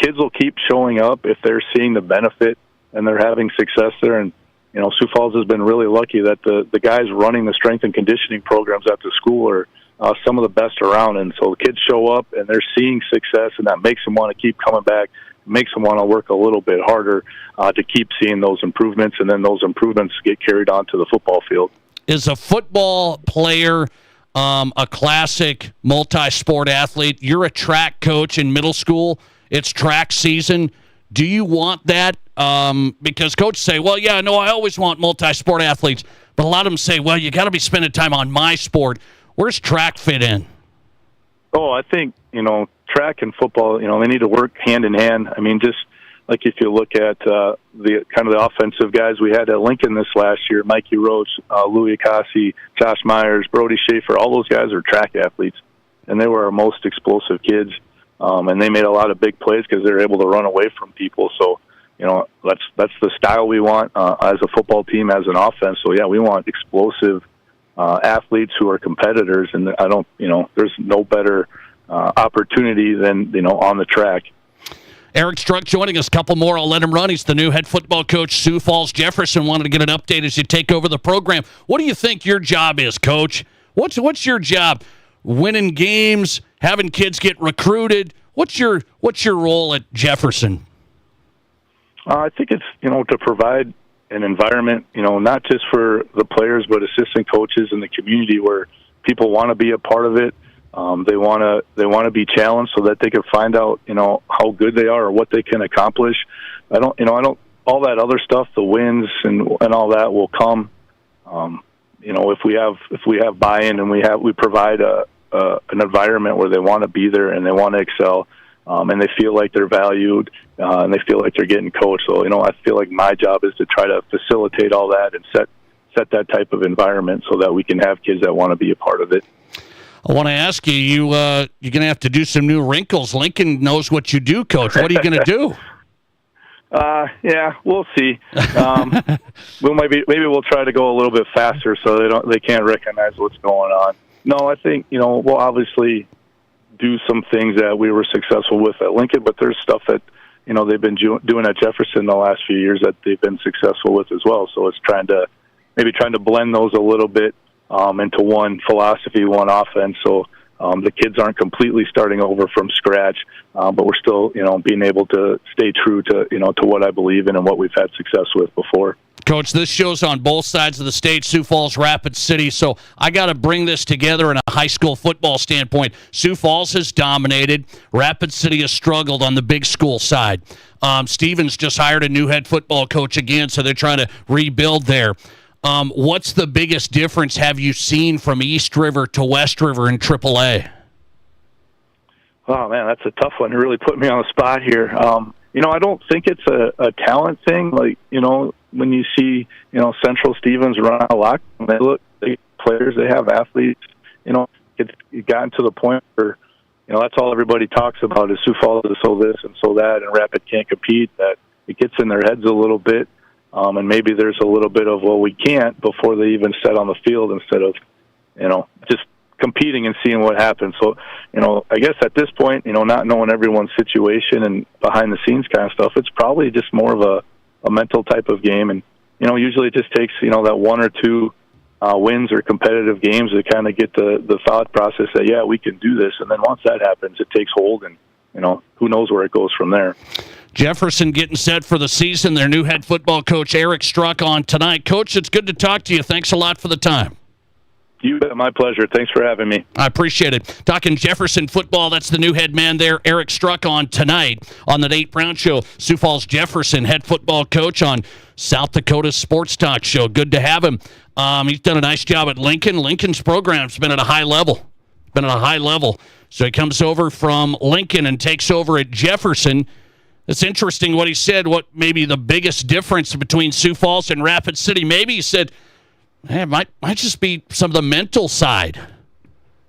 kids will keep showing up if they're seeing the benefit and they're having success there. And, Sioux Falls has been really lucky that the guys running the strength and conditioning programs at the school are some of the best around. And so the kids show up and they're seeing success, and that makes them want to keep coming back, makes them want to work a little bit harder to keep seeing those improvements, and then those improvements get carried on to the football field. Is a football player a classic multi-sport athlete? You're a track coach in middle school. It's track season. Do you want that? Because coaches say, well, yeah, no, I always want multi-sport athletes. But a lot of them say, well, you got to be spending time on my sport. Where's track fit in? Oh, I think, track and football, they need to work hand in hand. Just like if you look at the kind of the offensive guys we had at Lincoln this last year, Mikey Roach, Louis Acassi, Josh Myers, Brody Schaefer, all those guys are track athletes, and they were our most explosive kids, and they made a lot of big plays because they were able to run away from people. So, that's the style we want as a football team, as an offense. So, yeah, we want explosive athletes who are competitors, and there's no better opportunity than, on the track. Eric Struck joining us. A couple more. I'll let him run. He's the new head football coach, Sioux Falls. Jefferson wanted to get an update as you take over the program. What do you think your job is, Coach? What's your job? Winning games, having kids get recruited. What's your role at Jefferson? I think it's to provide an environment, not just for the players, but assistant coaches in the community where people want to be a part of it. They want to be challenged so that they can find out, how good they are or what they can accomplish. I don't all that other stuff, the wins and all that will come. If we have buy-in and we provide an environment where they want to be there and they want to excel, and they feel like they're valued, and they feel like they're getting coached. So, I feel like my job is to try to facilitate all that and set that type of environment so that we can have kids that want to be a part of it. I want to ask you, you're going to have to do some new wrinkles. Lincoln knows what you do, Coach. What are you going to do? Yeah, we'll see. Maybe we'll try to go a little bit faster so they can't recognize what's going on. No, I think, we'll obviously do some things that we were successful with at Lincoln, but there's stuff that, they've been doing at Jefferson the last few years that they've been successful with as well. So it's trying to blend those a little bit into one philosophy, one offense. So the kids aren't completely starting over from scratch, but we're still, being able to stay true to, to what I believe in and what we've had success with before. Coach, this show's on both sides of the state, Sioux Falls, Rapid City, so I got to bring this together in a high school football standpoint. Sioux Falls has dominated. Rapid City has struggled on the big school side. Stevens just hired a new head football coach again, so they're trying to rebuild there. What's the biggest difference have you seen from East River to West River in AAA? Oh, man, that's a tough one. You really put me on the spot here. I don't think it's a talent thing. Like, when you see, Central Stevens run out of lock, they players, they have athletes, it's gotten to the point where, that's all everybody talks about is Sioux Falls is so this and so that, and Rapid can't compete, that it gets in their heads a little bit. And maybe there's a little bit of, well, we can't before they even set on the field instead of, just competing and seeing what happens. So, I guess at this point, not knowing everyone's situation and behind the scenes kind of stuff, it's probably just more of a mental type of game. And, usually it just takes, that one or two wins or competitive games to kind of get the thought process that, yeah, we can do this. And then once that happens, it takes hold and, who knows where it goes from there. Jefferson getting set for the season. Their new head football coach, Eric Struck, on tonight. Coach, it's good to talk to you. Thanks a lot for the time. You bet. My pleasure. Thanks for having me. I appreciate it. Talking Jefferson football, that's the new head man there, Eric Struck, on tonight on the Nate Brown Show. Sioux Falls Jefferson head football coach on South Dakota Sports Talk Show. Good to have him. He's done a nice job at Lincoln. Lincoln's program's been at a high level. So he comes over from Lincoln and takes over at Jefferson. It's interesting what he said, what maybe the biggest difference between Sioux Falls and Rapid City. Maybe he said, hey, it might just be some of the mental side.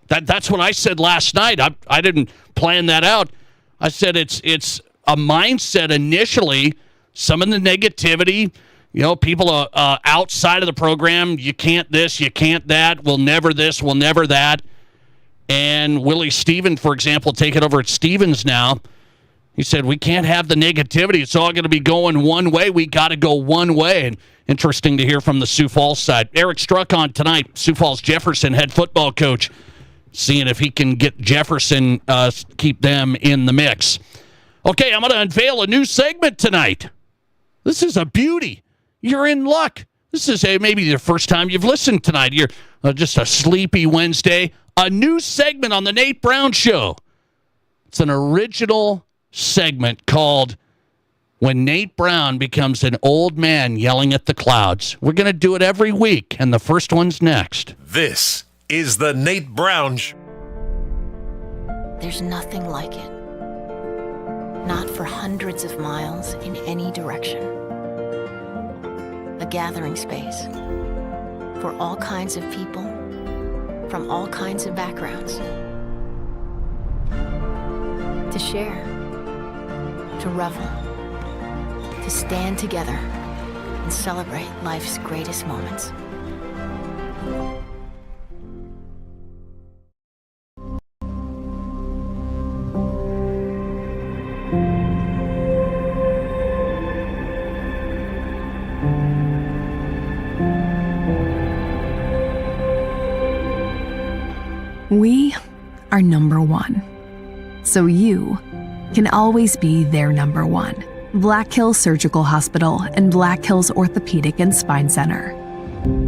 That's what I said last night. I didn't plan that out. I said it's a mindset initially, some of the negativity, people outside of the program, you can't this, you can't that, we'll never this, we'll never that. And Willie Stevens, for example, taking over at Stevens now, he said, we can't have the negativity. It's all going to be going one way. We got to go one way. And interesting to hear from the Sioux Falls side. Eric Struck on tonight, Sioux Falls Jefferson head football coach, seeing if he can get Jefferson, keep them in the mix. Okay, I'm going to unveil a new segment tonight. This is a beauty. You're in luck. This is maybe the first time you've listened tonight. You're just a sleepy Wednesday. A new segment on the Nate Brown Show. It's an original segment called When Nate Brown Becomes an Old Man Yelling at the Clouds. We're going to do it every week, and the first one's next. This is the Nate Brown Show. There's nothing like it. Not for hundreds of miles in any direction. A gathering space for all kinds of people from all kinds of backgrounds. To share, to revel, to stand together and celebrate life's greatest moments. We are number one. So you can always be their number one. Black Hills Surgical Hospital and Black Hills Orthopedic and Spine Center.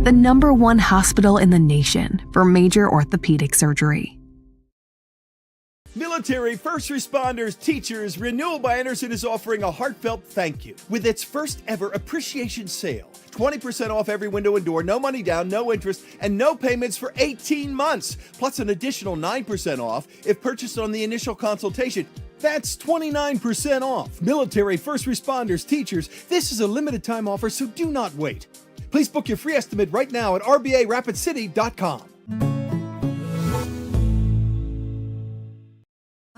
The number one hospital in the nation for major orthopedic surgery. Military, first responders, teachers, Renewal by Anderson is offering a heartfelt thank you with its first ever appreciation sale. 20% off every window and door, no money down, no interest, and no payments for 18 months. Plus an additional 9% off if purchased on the initial consultation. That's 29% off. Military, first responders, teachers, this is a limited time offer, so do not wait. Please book your free estimate right now at rbarapidcity.com.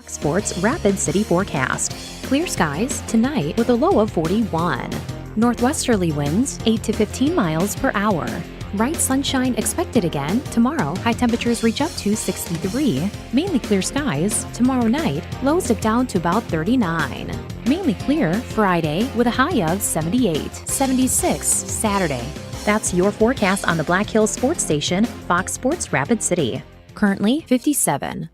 Sports Rapid City forecast. Clear skies tonight with a low of 41. Northwesterly winds 8 to 15 miles per hour. Bright sunshine expected again tomorrow. High temperatures reach up to 63. Mainly clear skies tomorrow night. Lows dip down to about 39. Mainly clear Friday with a high of 78. 76 Saturday. That's your forecast on the Black Hills Sports Station, Fox Sports Rapid City. Currently 57.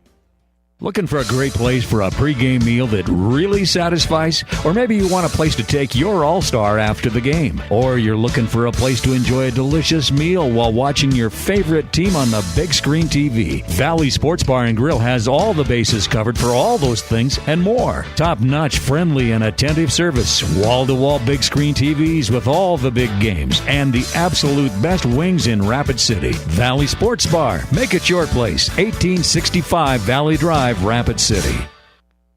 Looking for a great place for a pregame meal that really satisfies? Or maybe you want a place to take your all-star after the game. Or you're looking for a place to enjoy a delicious meal while watching your favorite team on the big screen TV. Valley Sports Bar and Grill has all the bases covered for all those things and more. Top-notch, friendly, and attentive service. Wall-to-wall big screen TVs with all the big games. And the absolute best wings in Rapid City. Valley Sports Bar. Make it your place. 1865 Valley Drive, Rapid City.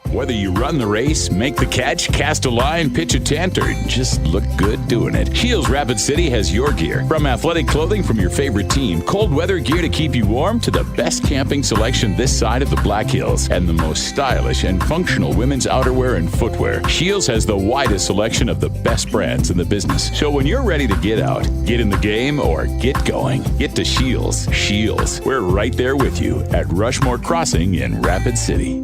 Whether you run the race, make the catch, cast a line, pitch a tent, or just look good doing it, Shields Rapid City has your gear. From athletic clothing from your favorite team, cold weather gear to keep you warm, to the best camping selection this side of the Black Hills, and the most stylish and functional women's outerwear and footwear. Shields has the widest selection of the best brands in the business. So when you're ready to get out, get in the game, or get going, get to Shields. Shields, we're right there with you at Rushmore Crossing in Rapid City.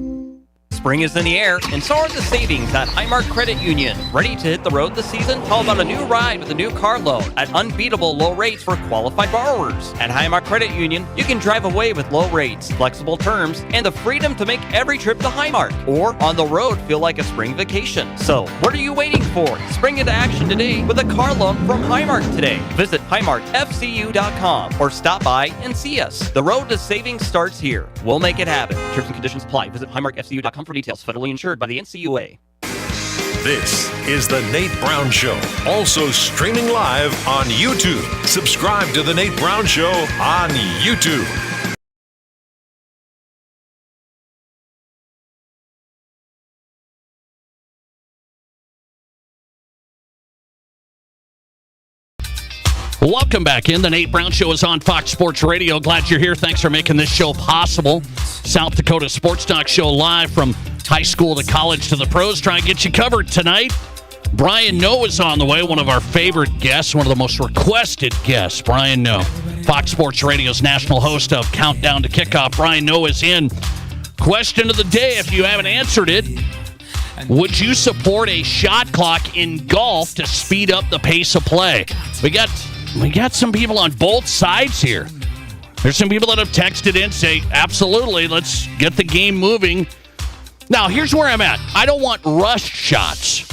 Spring is in the air, and so are the savings at Highmark Credit Union. Ready to hit the road this season? How about a new ride with a new car loan at unbeatable low rates for qualified borrowers? At Highmark Credit Union, you can drive away with low rates, flexible terms, and the freedom to make every trip to Highmark. Or on the road feel like a spring vacation. So, what are you waiting for? Spring into action today with a car loan from Highmark today. Visit highmarkfcu.com or stop by and see us. The road to savings starts here. We'll make it happen. Terms and conditions apply. Visit highmarkfcu.com for details. Federally insured by the NCUA. This is The Nate Brown Show, also streaming live on YouTube. Subscribe to The Nate Brown Show on YouTube. Welcome back in. The Nate Brown Show is on Fox Sports Radio. Glad you're here. Thanks for making this show possible. South Dakota Sports Talk Show live from high school to college to the pros. Trying to get you covered tonight. Brian Noe is on the way, one of our favorite guests, one of the most requested guests. Brian Noe, Fox Sports Radio's national host of Countdown to Kickoff. Brian Noe is in. Question of the day, if you haven't answered it, would you support a shot clock in golf to speed up the pace of play? We got some people on both sides here. There's some people that have texted in, say, absolutely, let's get the game moving. Now, here's where I'm at. I don't want rush shots.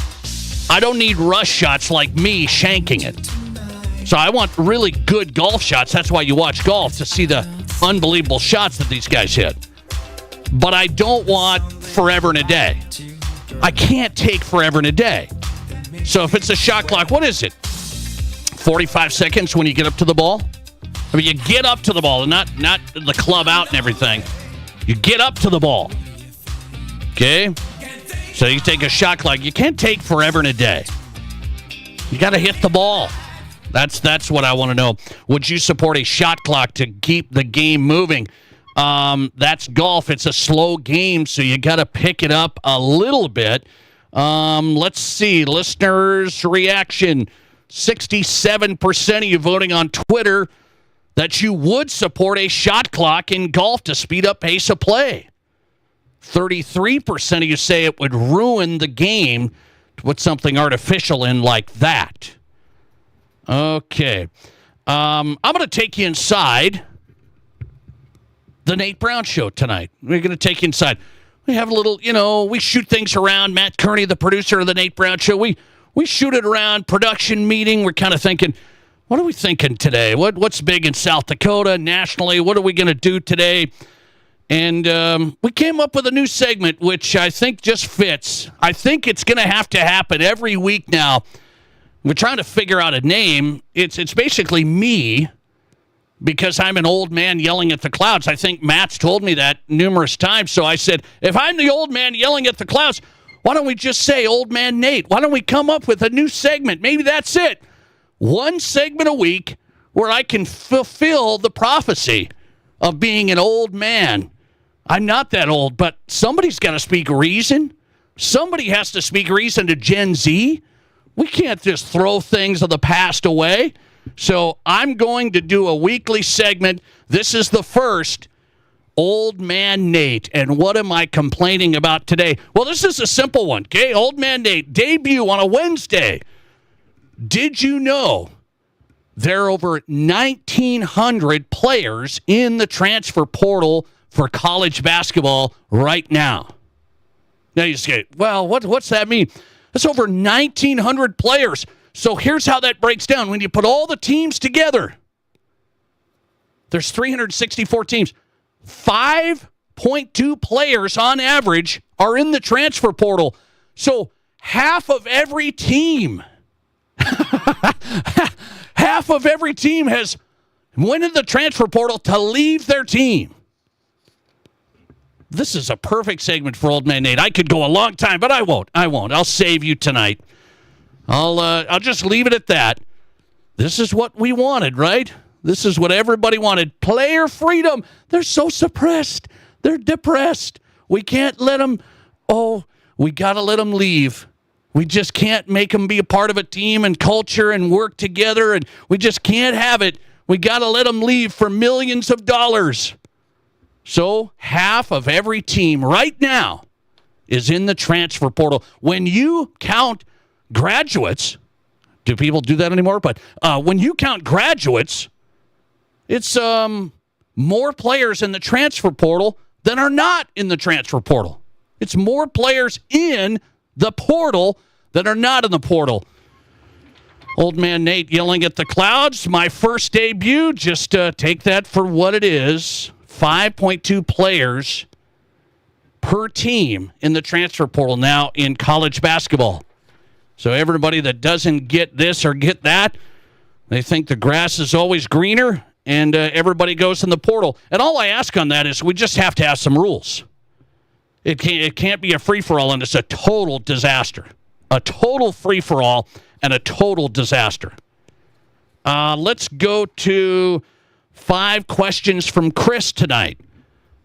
I don't need rush shots like me shanking it. So I want really good golf shots. That's why you watch golf, to see the unbelievable shots that these guys hit. But I don't want forever and a day. I can't take forever and a day. So if it's a shot clock, what is it? 45 seconds when you get up to the ball? I mean, you get up to the ball, and not the club out and everything. You get up to the ball. Okay? So you take a shot clock. You can't take forever and a day. You got to hit the ball. That's what I want to know. Would you support a shot clock to keep the game moving? That's golf. It's a slow game, so you got to pick it up a little bit. Let's see. Listeners' reaction. 67% of you voting on Twitter that you would support a shot clock in golf to speed up pace of play. 33% of you say it would ruin the game to put something artificial in like that. Okay. I'm going to take you inside the Nate Brown Show tonight. We're going to take you inside. We have a little, we shoot things around. Matt Kearney, the producer of the Nate Brown Show, we shoot it around, production meeting. We're kind of thinking, what are we thinking today? What's big in South Dakota, nationally? What are we going to do today? And we came up with a new segment, which I think just fits. I think it's going to happen every week now. We're trying to figure out a name. It's basically me, because I'm an old man yelling at the clouds. I think Matt's told me that numerous times. So I said, if I'm the old man yelling at the clouds, why don't we just say Old Man Nate? Why don't we come up with a new segment? Maybe that's it. One segment a week where I can fulfill the prophecy of being an old man. I'm not that old, but somebody's got to speak reason. Somebody has to speak reason to Gen Z. We can't just throw things of the past away. So I'm going to do a weekly segment. This is the first. Old Man Nate. And what am I complaining about today? Well, this is a simple one, okay? Old Man Nate, debut on a Wednesday. Did you know there are over 1,900 players in the transfer portal for college basketball right now? Now you say, well, what's that mean? That's over 1,900 players. So here's how that breaks down. When you put all the teams together, there's 364 teams. 5.2 players on average are in the transfer portal. So half of every team, has went in the transfer portal to leave their team. This is a perfect segment for Old Man Nate. I could go a long time, but I won't. I'll save you tonight. I'll just leave it at that. This is what we wanted, right? This is what everybody wanted. Player freedom. They're so suppressed. They're depressed. We can't let them. We got to let them leave. We just can't make them be a part of a team and culture and work together. And we just can't have it. We got to let them leave for millions of dollars. So half of every team right now is in the transfer portal. When you count graduates, do people do that anymore? But when you count graduates, it's more players in the transfer portal than are not in the transfer portal. It's more players in the portal than are not in the portal. Old man Nate yelling at the clouds. My first debut, just take that for what it is. 5.2 players per team in the transfer portal now in college basketball. So everybody that doesn't get this or get that, they think the grass is always greener, and everybody goes in the portal. And all I ask on that is we just have to have some rules. It can't be a free-for-all, and it's a total disaster. A total free-for-all and a total disaster. Let's go to 5 questions from Chris tonight.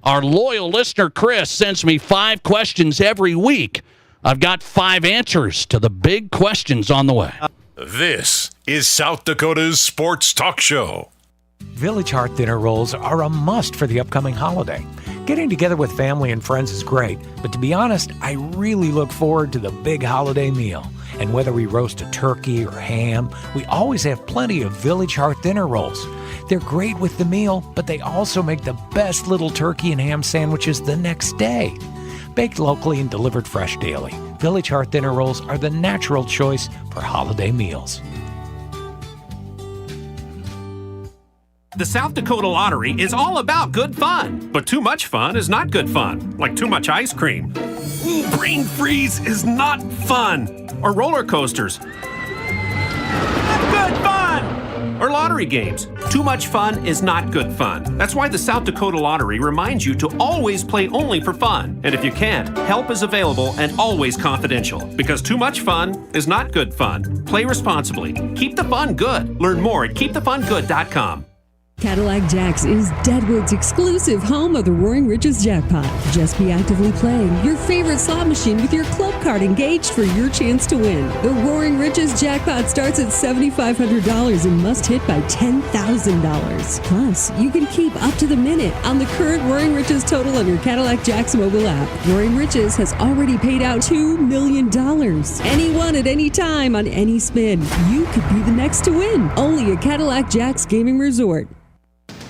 Our loyal listener, Chris, sends me 5 questions every week. I've got 5 answers to the big questions on the way. This is South Dakota's Sports Talk Show. Village Heart dinner rolls are a must for the upcoming holiday. Getting together with family and friends is great, but to be honest, I really look forward to the big holiday meal. And whether we roast a turkey or ham, we always have plenty of Village Heart dinner rolls. They're great with the meal, but they also make the best little turkey and ham sandwiches the next day. Baked locally and delivered fresh daily, Village Heart dinner rolls are the natural choice for holiday meals. The South Dakota Lottery is all about good fun. But too much fun is not good fun, like too much ice cream. Brain freeze is not fun. Or roller coasters. Good fun! Or lottery games. Too much fun is not good fun. That's why the South Dakota Lottery reminds you to always play only for fun. And if you can't, help is available and always confidential. Because too much fun is not good fun. Play responsibly. Keep the fun good. Learn more at keepthefungood.com. Cadillac Jacks is Deadwood's exclusive home of the Roaring Riches Jackpot. Just be actively playing your favorite slot machine with your club card engaged for your chance to win. The Roaring Riches Jackpot starts at $7,500 and must hit by $10,000. Plus, you can keep up to the minute on the current Roaring Riches total on your Cadillac Jacks mobile app. Roaring Riches has already paid out $2 million. Anyone at any time on any spin. You could be the next to win. Only at Cadillac Jacks Gaming Resort.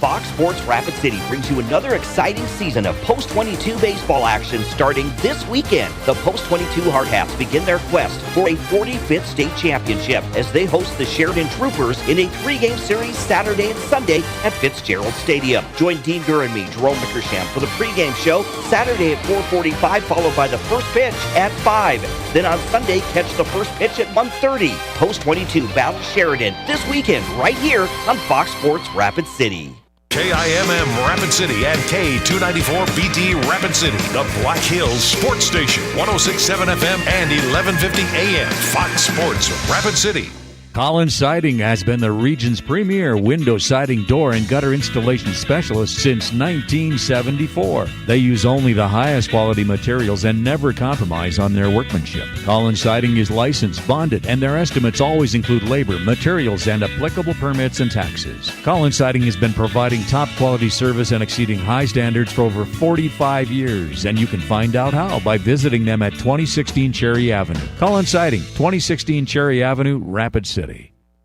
Fox Sports Rapid City brings you another exciting season of Post-22 baseball action starting this weekend. The Post-22 Hardhats begin their quest for a 45th state championship as they host the Sheridan Troopers in a 3-game series Saturday and Sunday at Fitzgerald Stadium. Join Dean Gurr and me, Jerome Wickersham, for the pregame show Saturday at 4:45, followed by the first pitch at 5. Then on Sunday, catch the first pitch at 1:30. Post-22 Battle Sheridan this weekend right here on Fox Sports Rapid City. KIMM Rapid City and K294BT Rapid City, the Black Hills Sports Station, 106.7 FM and 1150 AM. Fox Sports Rapid City. Collins Siding has been the region's premier window siding, door, and gutter installation specialist since 1974. They use only the highest quality materials and never compromise on their workmanship. Collins Siding is licensed, bonded, and their estimates always include labor, materials, and applicable permits and taxes. Collins Siding has been providing top quality service and exceeding high standards for over 45 years, and you can find out how by visiting them at 2016 Cherry Avenue. Collins Siding, 2016 Cherry Avenue, Rapid City.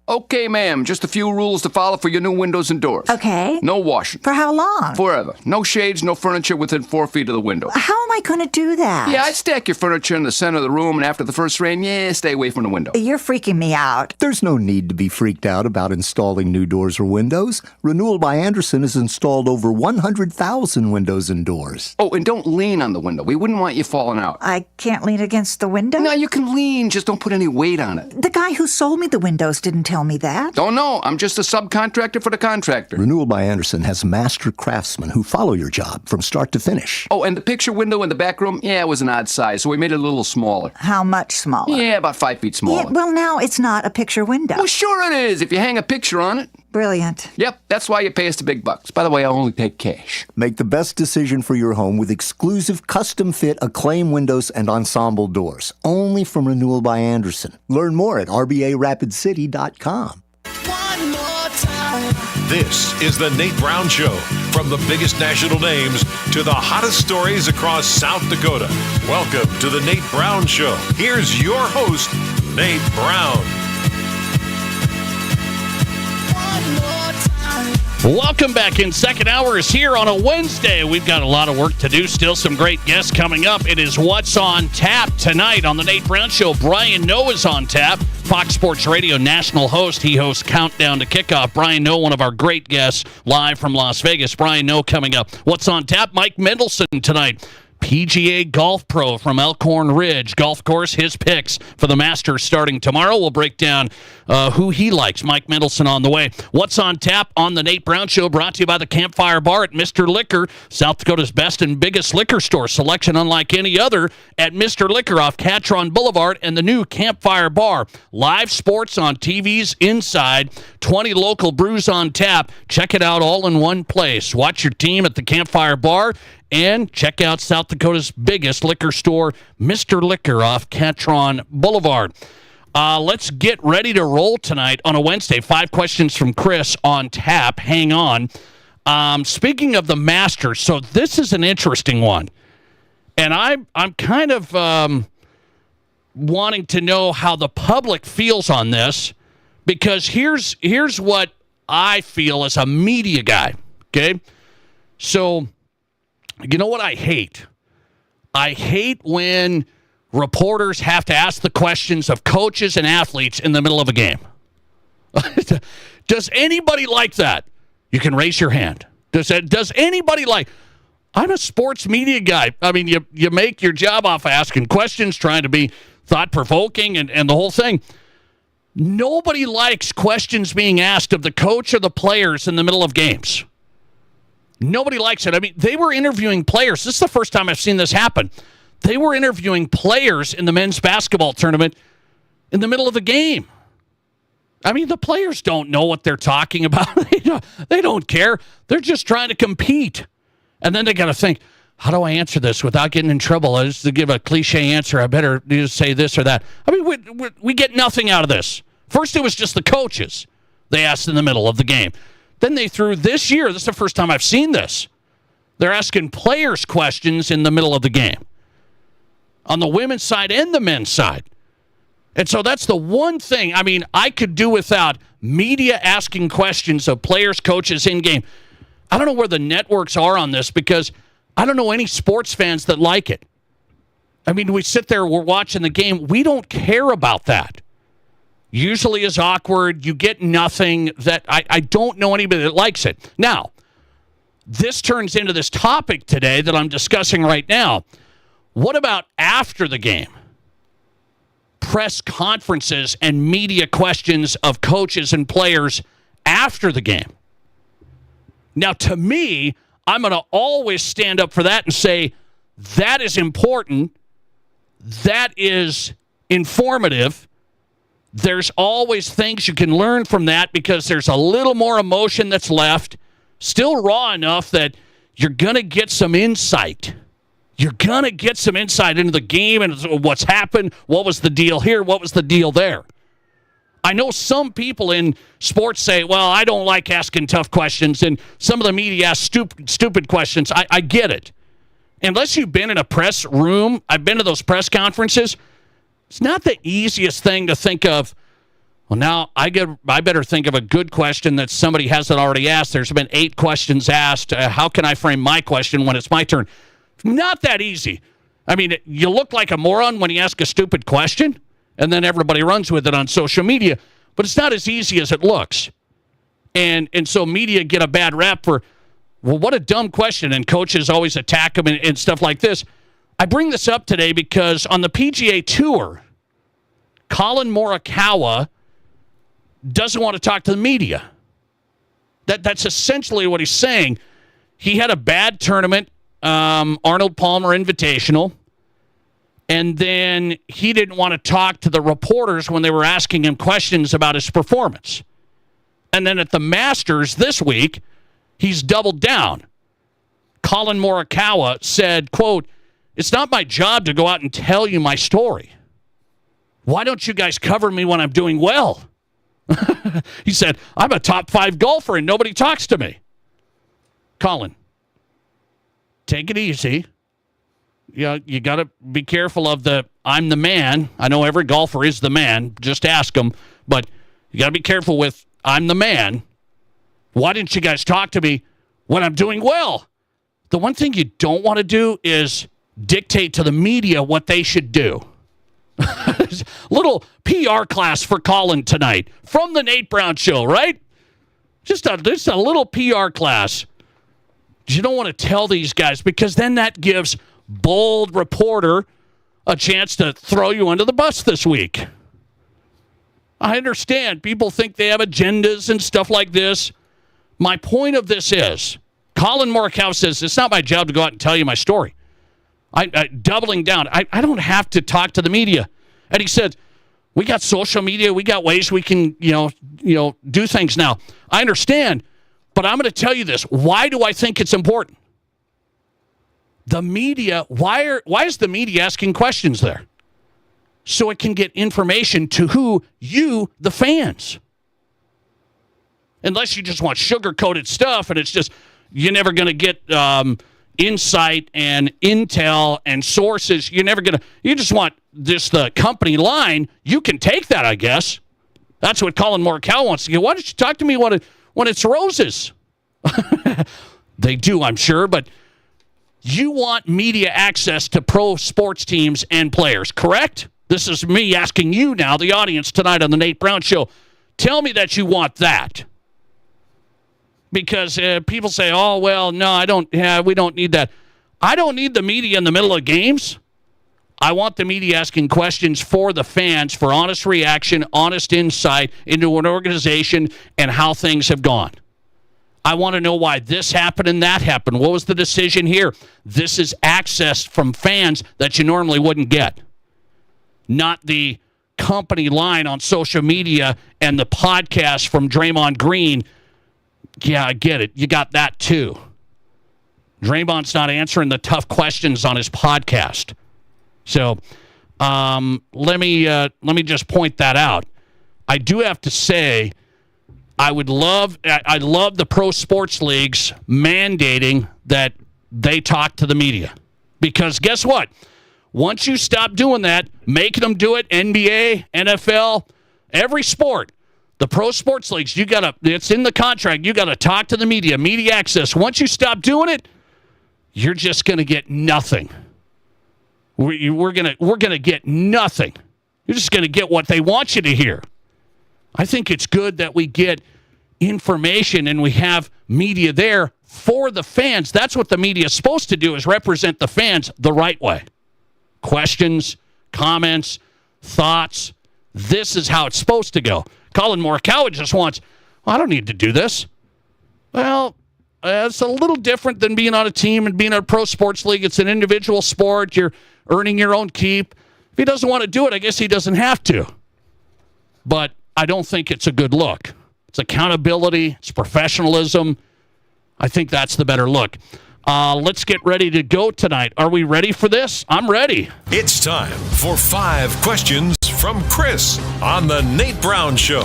Okay, ma'am, just a few rules to follow for your new windows and doors. Okay. No washing. For how long? Forever. No shades, no furniture within 4 feet of the window. How am I going to do that? Yeah, I'd stack your furniture in the center of the room, and after the first rain, stay away from the window. You're freaking me out. There's no need to be freaked out about installing new doors or windows. Renewal by Anderson has installed over 100,000 windows and doors. Oh, and don't lean on the window. We wouldn't want you falling out. I can't lean against the window? No, you can lean, just don't put any weight on it. The guy who sold me the windows didn't tell me that. Don't know. I'm just a subcontractor for the contractor. Renewal by Anderson has master craftsmen who follow your job from start to finish. Oh, and the picture window in the back room, it was an odd size, so we made it a little smaller. How much smaller? Yeah, about 5 feet smaller. Yeah, well, now it's not a picture window. Well, sure it is, if you hang a picture on it. Brilliant. Yep, that's why you pay us the big bucks. By the way, I only take cash. Make the best decision for your home with exclusive custom-fit Acclaim windows and ensemble doors. Only from Renewal by Anderson. Learn more at rbarapidcity.com. This is the Nate Brown Show, From the biggest national names to the hottest stories across South Dakota. Welcome to the Nate Brown Show. Here's your host, Nate Brown. Welcome back in. Second hour is here on a Wednesday. We've got a lot of work to do. Still some great guests coming up. It is What's on Tap tonight on the Nate Brown Show. Brian Noe is on tap. Fox Sports Radio national host. He hosts Countdown to Kickoff. Brian Noe, one of our great guests, live from Las Vegas. Brian Noe coming up. What's on Tap? Mike Mendelson tonight. PGA Golf Pro from Elkhorn Ridge Golf Course. His picks for the Masters starting tomorrow. We'll break down who he likes. Mike Mendelson on the way. What's on Tap on the Nate Brown Show, brought to you by the Campfire Bar at Mr. Liquor, South Dakota's best and biggest liquor store. Selection unlike any other at Mr. Liquor off Catron Boulevard and the new Campfire Bar. Live sports on TVs inside. 20 local brews on tap. Check it out all in one place. Watch your team at the Campfire Bar. And check out South Dakota's biggest liquor store, Mr. Liquor off Catron Boulevard. Let's get ready to roll tonight on a Wednesday. 5 questions from Chris on tap. Hang on. Speaking of the Masters, so this is an interesting one. And I'm kind of wanting to know how the public feels on this, because here's what I feel as a media guy, okay? So, you know what I hate? I hate when reporters have to ask the questions of coaches and athletes in the middle of a game. Does anybody like that? You can raise your hand. Does anybody like... I'm a sports media guy. I mean, you make your job off asking questions, trying to be thought-provoking and the whole thing. Nobody likes questions being asked of the coach or the players in the middle of games. Nobody likes it. I mean, they were interviewing players. This is the first time I've seen this happen. They were interviewing players in the men's basketball tournament in the middle of the game. I mean, the players don't know what they're talking about. They don't care. They're just trying to compete. And then they got to think, how do I answer this without getting in trouble? Just to give a cliche answer, I better just say this or that. I mean, we get nothing out of this. First, it was just the coaches they asked in the middle of the game. Then they threw this year, this is the first time I've seen this, they're asking players questions in the middle of the game. On the women's side and the men's side. And so that's the one thing, I mean, I could do without media asking questions of players, coaches in game. I don't know where the networks are on this, because I don't know any sports fans that like it. I mean, we sit there, we're watching the game. We don't care about that. Usually is awkward. You get nothing. That I don't know anybody that likes it. Now, this turns into this topic today that I'm discussing right now. What about after the game? Press conferences and media questions of coaches and players after the game. Now, to me, I'm going to always stand up for that and say that is important. That is informative. There's always things you can learn from that, because there's a little more emotion that's left, still raw enough that you're going to get some insight. You're going to get some insight into the game and what's happened, what was the deal here, what was the deal there. I know some people in sports say, well, I don't like asking tough questions, and some of the media ask stupid questions. I get it. Unless you've been in a press room, I've been to those press conferences, it's not the easiest thing to think of, well, now I better think of a good question that somebody hasn't already asked. There's been 8 questions asked. How can I frame my question when it's my turn? Not that easy. I mean, you look like a moron when you ask a stupid question, and then everybody runs with it on social media. But it's not as easy as it looks. And so media get a bad rap for, well, what a dumb question, and coaches always attack them and stuff like this. I bring this up today because on the PGA Tour, Colin Morikawa doesn't want to talk to the media. That's essentially what he's saying. He had a bad tournament, Arnold Palmer Invitational, and then he didn't want to talk to the reporters when they were asking him questions about his performance. And then at the Masters this week, he's doubled down. Colin Morikawa said, quote, "It's not my job to go out and tell you my story. Why don't you guys cover me when I'm doing well?" He said, "I'm a top 5 golfer and nobody talks to me." Colin, take it easy. You got to be careful of the I'm the man. I know every golfer is the man. Just ask him. But you got to be careful with I'm the man. Why didn't you guys talk to me when I'm doing well? The one thing you don't want to do is dictate to the media what they should do. Little PR class for Colin tonight from the Nate Brown Show, right? Just a little PR class. You don't want to tell these guys because then that gives bold reporter a chance to throw you under the bus this week. I understand people think they have agendas and stuff like this. My point of this is, Colin Morikawa says, it's not my job to go out and tell you my story. Doubling down, I don't have to talk to the media. And he said, we got social media, we got ways we can, do things now. I understand, but I'm going to tell you this. Why do I think it's important? The media, why is the media asking questions there? So it can get information to who? You, the fans. Unless you just want sugar-coated stuff and it's just, you're never going to get insight and intel and sources. You're never going to, you just want just the company line. You can take that, I guess. That's what Colin Morikawa wants to get. Why don't you talk to me when it's roses? They do, I'm sure, but you want media access to pro sports teams and players, correct? This is me asking you now, the audience tonight on the Nate Brown Show. Tell me that you want that. Because people say, oh, well, no, we don't need that. I don't need the media in the middle of games. I want the media asking questions for the fans, for honest reaction, honest insight into an organization and how things have gone. I want to know why this happened and that happened. What was the decision here? This is access from fans that you normally wouldn't get. Not the company line on social media and the podcast from Draymond Green. Yeah, I get it. You got that too. Draymond's not answering the tough questions on his podcast. So let me just point that out. I do have to say, I love the pro sports leagues mandating that they talk to the media. Because guess what? Once you stop doing that, making them do it, NBA, NFL, every sport, the pro sports leagues, it's in the contract, you got to talk to the media access. Once you stop doing it, you're just going to get nothing. We're going to get nothing. You're just going to get what they want you to hear. I think it's good that we get information and we have media there for the fans. That's what the media is supposed to do, is represent the fans the right way. Questions, comments, thoughts. This is how it's supposed to go. Colin Morikawa just wants, I don't need to do this. Well, it's a little different than being on a team and being in a pro sports league. It's an individual sport. You're earning your own keep. If he doesn't want to do it, I guess he doesn't have to. But I don't think it's a good look. It's accountability. It's professionalism. I think that's the better look. Let's get ready to go tonight. Are we ready for this? I'm ready. It's time for 5 questions from Chris on the Nate Brown Show.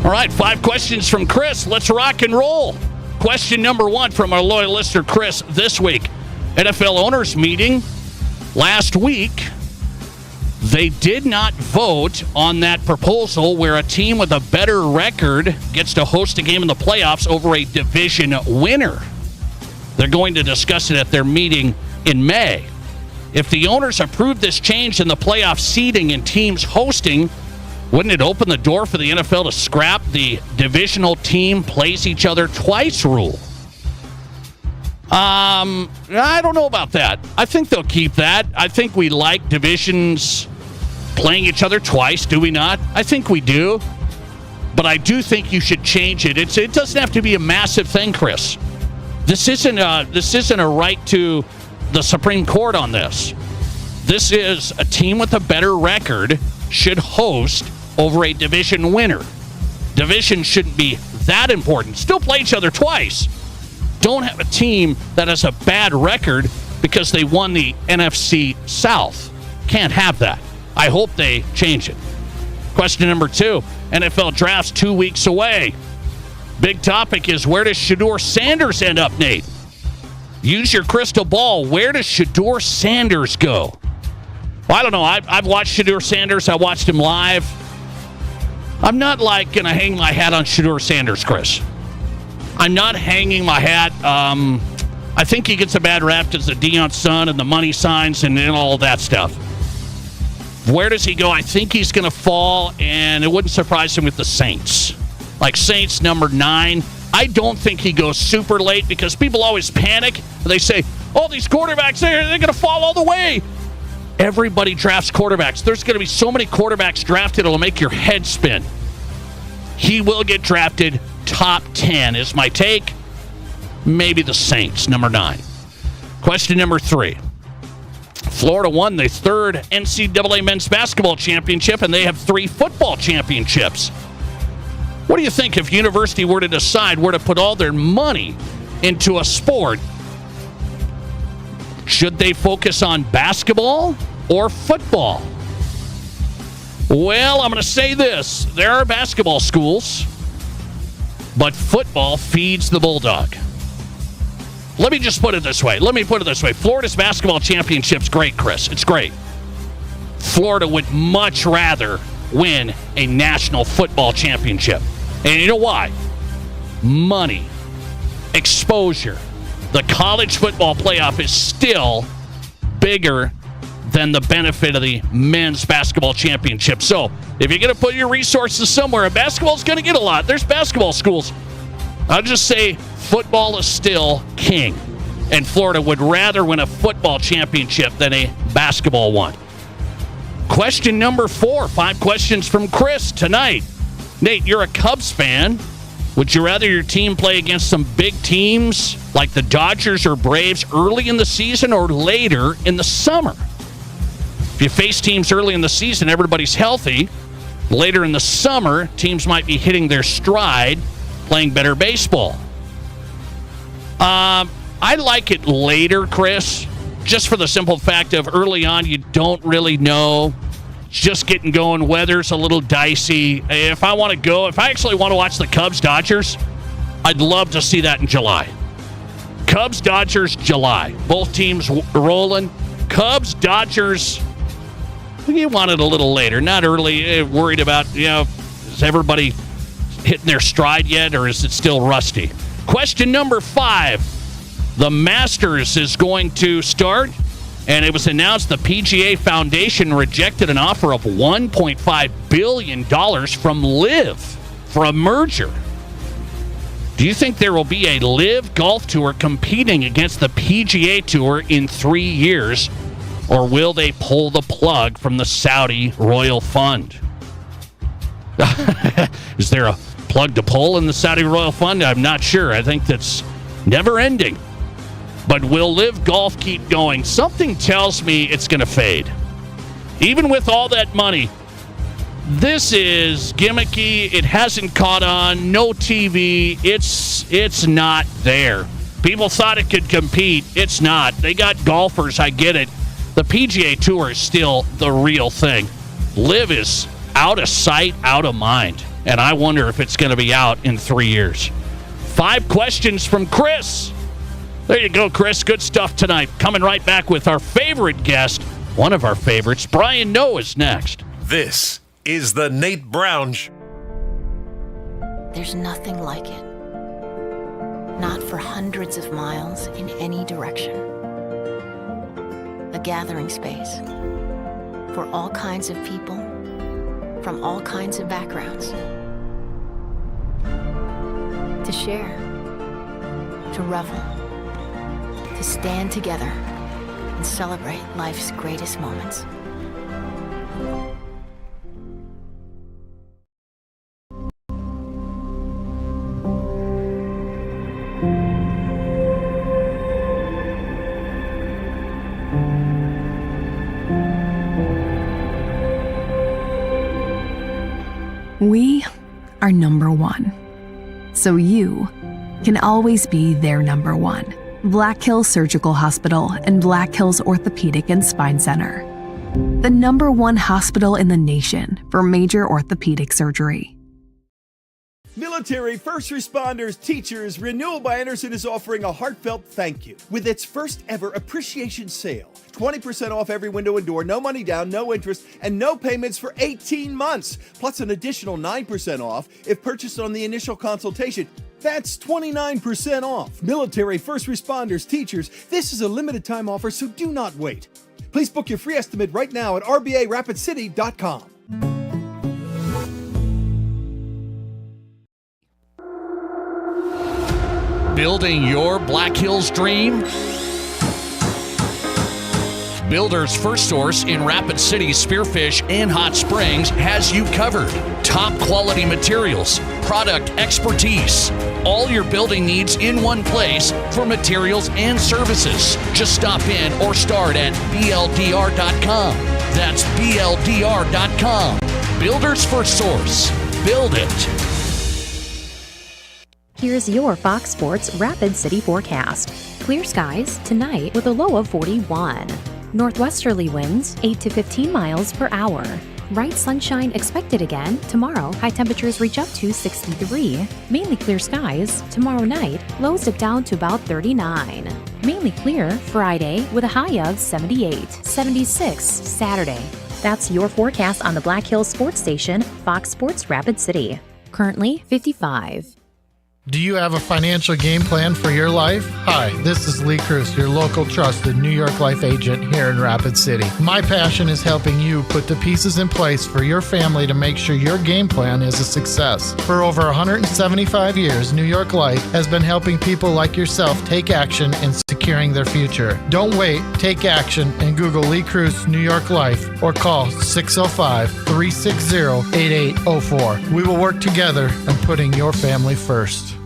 All right, 5 questions from Chris. Let's rock and roll. Question number 1 from our loyal listener, Chris, this week. NFL owners meeting last week. They did not vote on that proposal where a team with a better record gets to host a game in the playoffs over a division winner. They're going to discuss it at their meeting in May. If the owners approve this change in the playoff seeding and teams hosting, wouldn't it open the door for the NFL to scrap the divisional team plays each other twice rule? I don't know about that. I think they'll keep that. I think we like divisions playing each other twice, do we not? I think we do. But I do think you should change it. It doesn't have to be a massive thing, Chris. This isn't a right to the Supreme Court on this. This is a team with a better record should host over a division winner. Division shouldn't be that important. Still play each other twice. Don't have a team that has a bad record because they won the NFC South. Can't have that. I hope they change it. Question number 2. NFL draft's 2 weeks away. Big topic is, where does Shedeur Sanders end up, Nate? Use your crystal ball. Where does Shedeur Sanders go? Well, I don't know. I've watched Shedeur Sanders. I watched him live. I'm not like going to hang my hat on Shedeur Sanders, Chris. I'm not hanging my hat. I think he gets a bad rap as the Deion son and the money signs and all that stuff. Where does he go? I think he's going to fall, and it wouldn't surprise him with the Saints. Like Saints number 9. I don't think he goes super late because people always panic. They say, oh, these quarterbacks, they're going to fall all the way. Everybody drafts quarterbacks. There's going to be so many quarterbacks drafted, it'll make your head spin. He will get drafted top 10 is my take. Maybe the Saints, number 9. Question number 3. Florida won the 3rd NCAA men's basketball championship, and they have 3 football championships. What do you think if university were to decide where to put all their money into a sport? Should they focus on basketball or football? Well, I'm going to say this. There are basketball schools, but football feeds the Bulldog. Let me just put it this way. Florida's basketball championship's great, Chris. It's great. Florida would much rather win a national football championship. And you know why? Money. Exposure. The college football playoff is still bigger than the benefit of the men's basketball championship. So, if you're going to put your resources somewhere, and basketball's going to get a lot. There's basketball schools. I'll just say football is still king. And Florida would rather win a football championship than a basketball one. Question number 4. 5 questions from Chris tonight. Nate, you're a Cubs fan. Would you rather your team play against some big teams like the Dodgers or Braves early in the season or later in the summer? If you face teams early in the season, everybody's healthy. Later in the summer, teams might be hitting their stride, playing better baseball. I like it later, Chris, just for the simple fact of early on, you don't really know. Just getting going. Weather's a little dicey. If I actually want to watch the Cubs-Dodgers, I'd love to see that in July. Cubs-Dodgers, July. Both teams rolling. Cubs-Dodgers, you want it a little later, not early. Worried about, is everybody hitting their stride yet, or is it still rusty? Question number 5. The Masters is going to start, and it was announced the PGA Foundation rejected an offer of $1.5 billion from LIV for a merger. Do you think there will be a LIV Golf Tour competing against the PGA Tour in 3 years, or will they pull the plug from the Saudi Royal Fund? Is there a plug to pull in the Saudi Royal Fund? I'm not sure. I think that's never ending. But will LIV Golf keep going? Something tells me it's going to fade. Even with all that money, this is gimmicky. It hasn't caught on. No TV. It's not there. People thought it could compete. It's not. They got golfers. I get it. The PGA Tour is still the real thing. LIV is out of sight, out of mind. And I wonder if it's going to be out in 3 years. 5 questions from Chris. There you go, Chris. Good stuff tonight. Coming right back with our favorite guest, one of our favorites. Brian Noe is next. This is the Nate Brown Show. There's nothing like it. Not for hundreds of miles in any direction. A gathering space for all kinds of people from all kinds of backgrounds. To share, to revel, to stand together and celebrate life's greatest moments. We are number 1. So you can always be their number 1. Black Hills Surgical Hospital and Black Hills Orthopedic and Spine Center. The number 1 hospital in the nation for major orthopedic surgery. Military, first responders, teachers, Renewal by Anderson is offering a heartfelt thank you with its first ever appreciation sale. 20% off every window and door, no money down, no interest, and no payments for 18 months. Plus an additional 9% off if purchased on the initial consultation. That's 29% off. Military, first responders, teachers, this is a limited time offer, so do not wait. Please book your free estimate right now at rbarapidcity.com. Building your Black Hills dream? Builder's First Source in Rapid City, Spearfish, and Hot Springs has you covered. Top quality materials, product expertise, all your building needs in one place for materials and services. Just stop in or start at BLDR.com. That's BLDR.com. Builder's First Source. Build it. Here's your Fox Sports Rapid City forecast. Clear skies tonight with a low of 41. Northwesterly winds 8 to 15 miles per hour. Bright sunshine expected again tomorrow. High temperatures reach up to 63. Mainly clear skies tomorrow night. Lows dip down to about 39. Mainly clear Friday with a high of 78. 76 Saturday. That's your forecast on the Black Hills Sports Station, Fox Sports Rapid City. Currently 55. Do you have a financial game plan for your life? Hi, this is Lee Cruz, your local trusted New York Life agent here in Rapid City. My passion is helping you put the pieces in place for your family to make sure your game plan is a success. For over 175 years, New York Life has been helping people like yourself take action in securing their future. Don't wait, take action and Google Lee Cruz New York Life or call 605-360-8804. We will work together in putting your family first.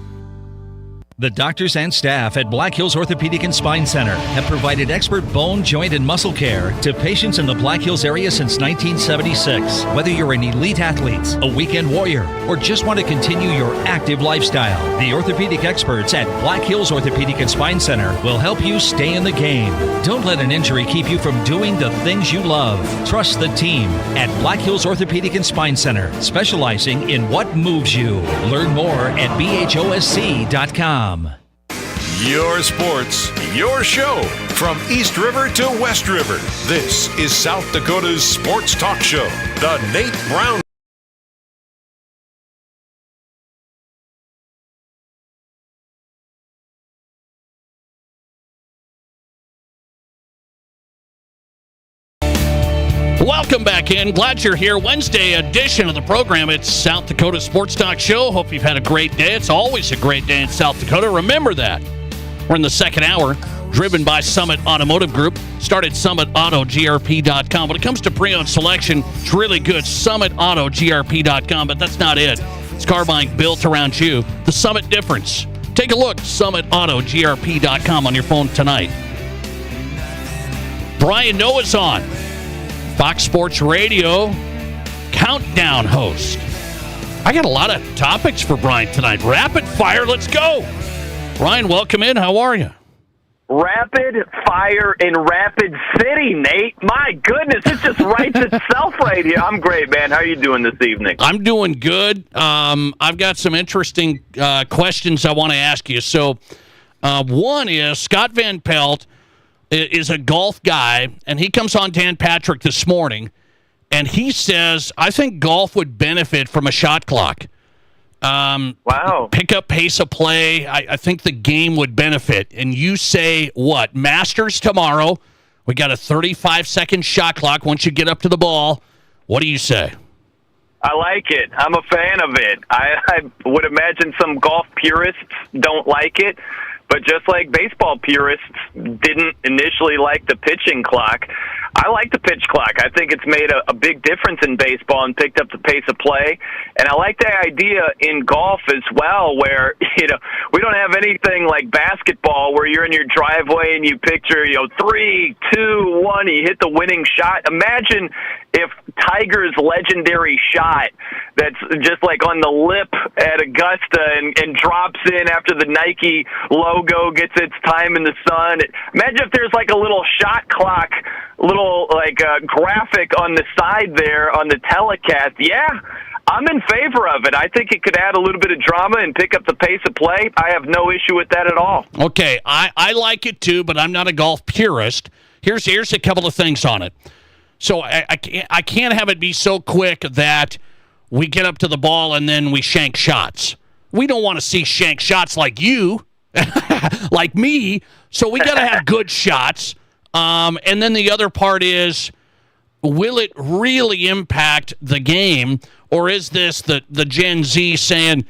The doctors and staff at Black Hills Orthopedic and Spine Center have provided expert bone, joint, and muscle care to patients in the Black Hills area since 1976. Whether you're an elite athlete, a weekend warrior, or just want to continue your active lifestyle, the orthopedic experts at Black Hills Orthopedic and Spine Center will help you stay in the game. Don't let an injury keep you from doing the things you love. Trust the team at Black Hills Orthopedic and Spine Center, specializing in what moves you. Learn more at BHOSC.com. Your sports, your show. From East River to West River, this is South Dakota's sports talk show, The Nate Brown. Welcome back in. Glad you're here. Wednesday edition of the program. It's South Dakota Sports Talk Show. Hope you've had a great day. It's always a great day in South Dakota. Remember that. We're in the second hour, driven by Summit Automotive Group. Start at SummitAutoGRP.com. When it comes to pre-owned selection, it's really good. SummitAutoGRP.com, but that's not it. It's car buying built around you. The Summit difference. Take a look. SummitAutoGRP.com on your phone tonight. Brian Noah's on. Fox Sports Radio countdown host. I got a lot of topics for Brian tonight. Rapid fire, let's go. Brian, welcome in. How are you? Rapid fire in Rapid City, Nate. My goodness, it just writes itself right here. I'm great, man. How are you doing this evening? I'm doing good. I've got some interesting questions I want to ask you. So one is Scott Van Pelt is a golf guy, and he comes on Dan Patrick this morning, and he says, I think golf would benefit from a shot clock. Wow. Pick up pace of play. I think the game would benefit. And you say what? Masters tomorrow. We got a 35-second shot clock once you get up to the ball. What do you say? I like it. I'm a fan of it. I would imagine some golf purists don't like it. But just like baseball purists didn't initially like the pitching clock, I like the pitch clock. I think it's made a big difference in baseball and picked up the pace of play. And I like the idea in golf as well where, we don't have anything like basketball where you're in your driveway and you picture, 3, 2, 1, you hit the winning shot. Imagine if Tiger's legendary shot that's just like on the lip at Augusta and drops in after the Nike logo gets its time in the sun. Imagine if there's like a little shot clock, little like graphic on the side there on the telecast. Yeah, I'm in favor of it. I think it could add a little bit of drama and pick up the pace of play. I have no issue with that at all. Okay, I like it too, but I'm not a golf purist. Here's a couple of things on it. So I can't have it be so quick that we get up to the ball and then we shank shots. We don't want to see shank shots like you, like me. So we got to have good shots. And then the other part is, will it really impact the game, or is this the Gen Z saying,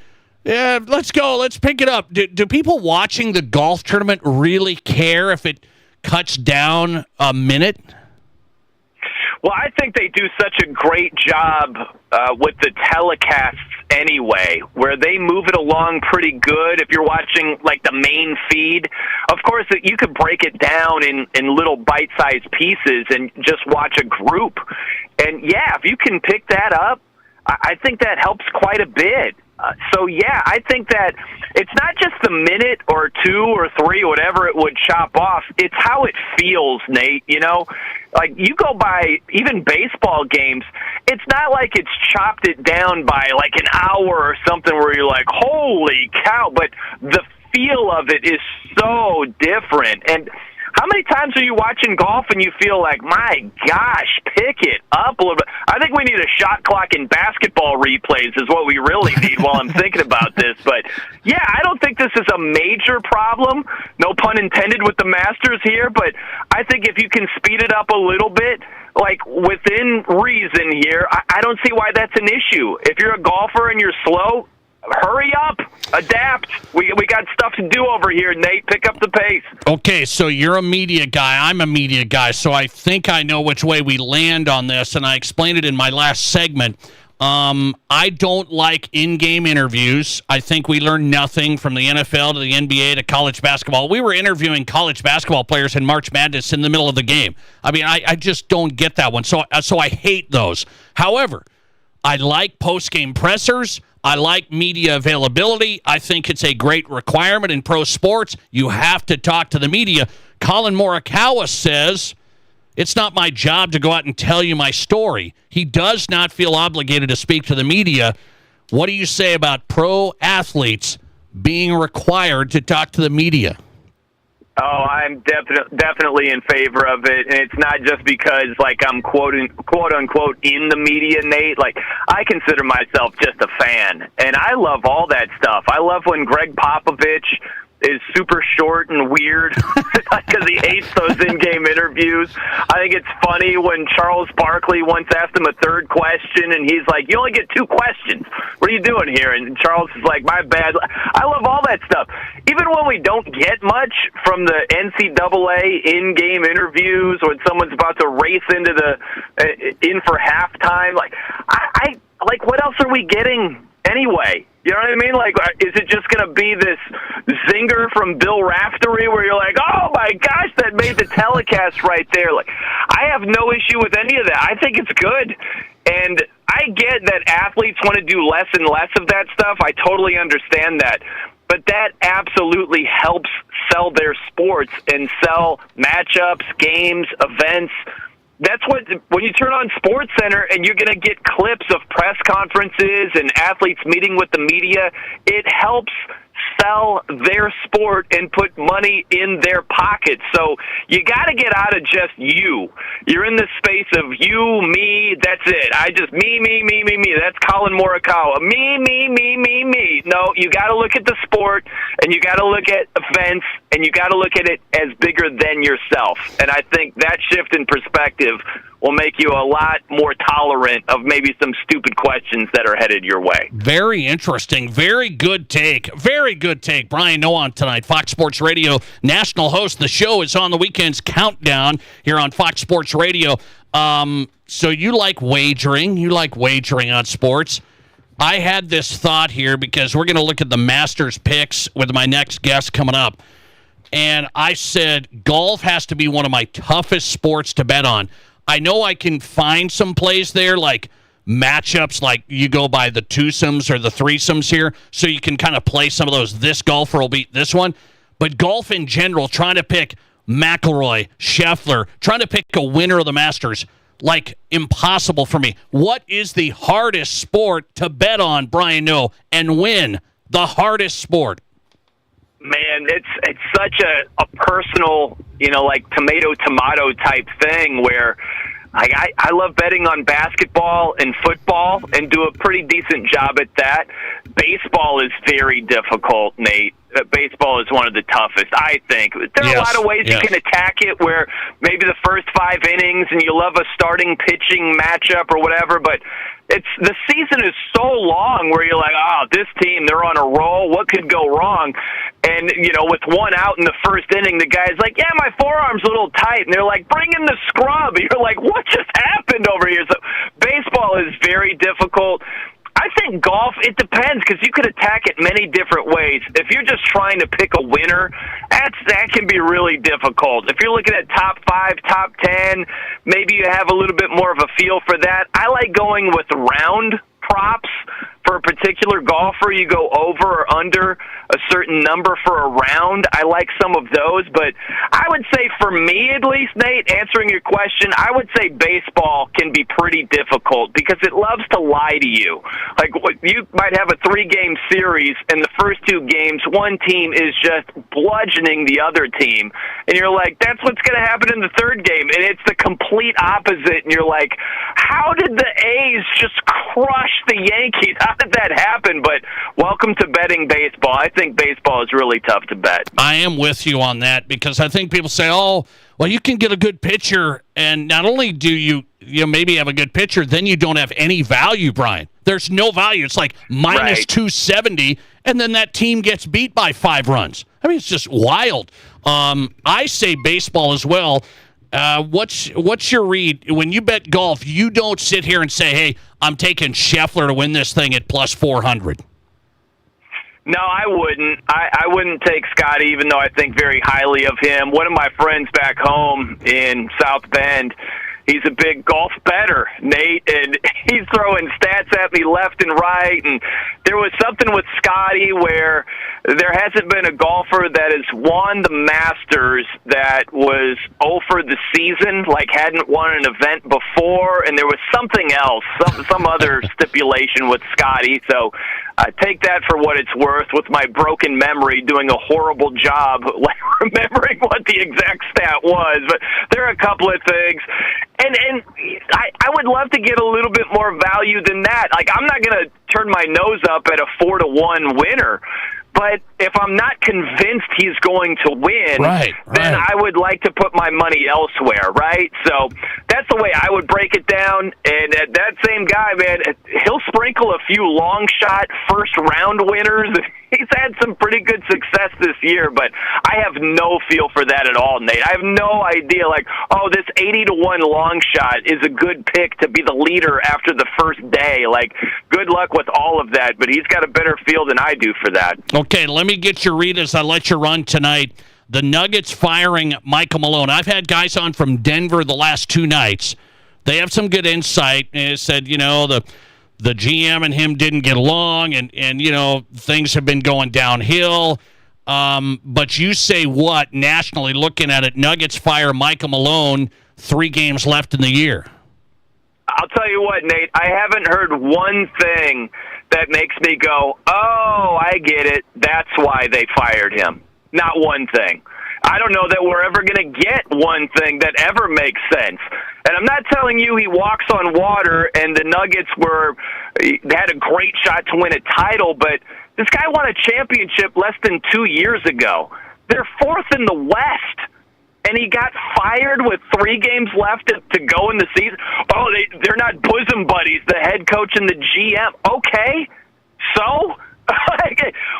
yeah, let's go, let's pick it up? Do people watching the golf tournament really care if it cuts down a minute? Well, I think they do such a great job with the telecasts anyway, where they move it along pretty good. If you're watching, like, the main feed, of course, you could break it down in little bite-sized pieces and just watch a group. And, yeah, if you can pick that up, I think that helps quite a bit. So, yeah, I think that it's not just the minute or two or three, whatever it would chop off. It's how it feels, Nate, you know? Like, you go by even baseball games, it's not like it's chopped it down by, like, an hour or something where you're like, holy cow, but the feel of it is so different. And how many times are you watching golf and you feel like, my gosh, pick it up a little bit? I think we need a shot clock in basketball replays is what we really need while I'm thinking about this. But, yeah, I don't think this is a major problem, no pun intended with the Masters here, but I think if you can speed it up a little bit, like within reason here, I don't see why that's an issue. If you're a golfer and you're slow, hurry up, adapt. We got stuff to do over here, Nate. Pick up the pace. Okay, so you're a media guy. I'm a media guy, so I think I know which way we land on this, and I explained it in my last segment. I don't like in-game interviews. I think we learn nothing from the NFL to the NBA to college basketball. We were interviewing college basketball players in March Madness in the middle of the game. I mean, I just don't get that one, so I hate those. However, I like post-game pressers. I like media availability. I think it's a great requirement in pro sports. You have to talk to the media. Colin Morikawa says, it's not my job to go out and tell you my story. He does not feel obligated to speak to the media. What do you say about pro athletes being required to talk to the media? Oh, I'm definitely in favor of it, and it's not just because, like, I'm quote unquote in the media, Nate. Like, I consider myself just a fan, and I love all that stuff. I love when Greg Popovich is super short and weird because he hates those in-game interviews. I think it's funny when Charles Barkley once asked him a third question, and he's like, you only get 2 questions. What are you doing here? And Charles is like, my bad. I love all that stuff. Even when we don't get much from the NCAA in-game interviews, when someone's about to race into in for halftime, like, I like, what else are we getting anyway? You know what I mean? Like, is it just going to be this zinger from Bill Raftery where you're like, oh, my gosh, that made the telecast right there? Like, I have no issue with any of that. I think it's good. And I get that athletes want to do less and less of that stuff. I totally understand that. But that absolutely helps sell their sports and sell matchups, games, events. That's what, when you turn on SportsCenter and you're going to get clips of press conferences and athletes meeting with the media, it helps sell their sport and put money in their pockets. So you got to get out of just you. You're in the space of you, me, that's it. I just me. That's Colin Morikawa. Me. No, you got to look at the sport, and you got to look at events, and you got to look at it as bigger than yourself. And I think that shift in perspective will make you a lot more tolerant of maybe some stupid questions that are headed your way. Very interesting. Very good take. Very good take. Brian Noah tonight, Fox Sports Radio, national host. The show is on the weekend's countdown here on Fox Sports Radio. So you like wagering. You like wagering on sports. I had this thought here because we're going to look at the Masters picks with my next guest coming up. And I said golf has to be one of my toughest sports to bet on. I know I can find some plays there, like matchups, like you go by the twosomes or the threesomes here, so you can kind of play some of those. This golfer will beat this one. But golf in general, trying to pick McIlroy, Scheffler, trying to pick a winner of the Masters, like impossible for me. What is the hardest sport to bet on, Brian Noe, and win? The hardest sport? Man, it's such a personal, like tomato type thing where I love betting on basketball and football and do a pretty decent job at that. Baseball is very difficult, Nate. Baseball is one of the toughest, I think. There are a lot of ways you can attack it where maybe the first 5 innings and you love a starting pitching matchup or whatever, but the season is so long where you're like, this team, they're on a roll. What could go wrong? And, with 1 out in the first inning, the guy's like, yeah, my forearm's a little tight. And they're like, bring in the scrub. And you're like, what just happened over here? So baseball is very difficult. I think golf, it depends because you could attack it many different ways. If you're just trying to pick a winner, that can be really difficult. If you're looking at top 5, top 10, maybe you have a little bit more of a feel for that. I like going with round props. For a particular golfer, you go over or under a certain number for a round. I like some of those, but I would say for me at least, Nate, answering your question, I would say baseball can be pretty difficult because it loves to lie to you. Like you might have a 3-game series, and the first 2 games, one team is just bludgeoning the other team, and you're like, that's what's going to happen in the 3rd game, and it's the complete opposite, and you're like, how did the A's just crush the Yankees? How did that happen? But welcome to betting baseball. I think baseball is really tough to bet. I am with you on that because I think people say, well, you can get a good pitcher, and not only do you maybe have a good pitcher, then you don't have any value, Brian. There's no value. It's like minus 270, and then that team gets beat by 5 runs. I mean, it's just wild. I say baseball as well. What's your read? When you bet golf, you don't sit here and say, hey, I'm taking Scheffler to win this thing at plus 400. No, I wouldn't. I wouldn't take Scotty, even though I think very highly of him. One of my friends back home in South Bend, he's a big golf bettor, Nate, and he's throwing stats at me left and right. And there was something with Scotty where there hasn't been a golfer that has won the Masters that was 0 for the season, like hadn't won an event before, and there was something else, some other stipulation with Scotty. So take that for what it's worth with my broken memory doing a horrible job remembering what the exact stat was. But there are a couple of things. And I would love to get a little bit more value than that. Like, I'm not going to turn my nose up at a 4-1 winner. But if I'm not convinced he's going to win, then I would like to put my money elsewhere, right? So that's the way I would break it down. And that same guy, man, he'll sprinkle a few long shot first-round winners. He's had some pretty good success this year, but I have no feel for that at all, Nate. I have no idea, like, this 80-1 long shot is a good pick to be the leader after the first day. Like, good luck with all of that, but he's got a better feel than I do for that. Okay, let me get your read as I let you run tonight. The Nuggets firing Michael Malone. I've had guys on from Denver the last 2 nights. They have some good insight. And it said, the GM and him didn't get along, and things have been going downhill. But you say what, nationally, looking at it, Nuggets fire Michael Malone, 3 games left in the year? I'll tell you what, Nate, I haven't heard one thing that makes me go, oh, I get it. That's why they fired him. Not one thing. I don't know that we're ever going to get one thing that ever makes sense. And I'm not telling you he walks on water and the Nuggets had a great shot to win a title, but this guy won a championship less than 2 years ago. They're 4th in the West. And he got fired with 3 games left to go in the season. Oh, they're not bosom buddies, the head coach and the GM. Okay, so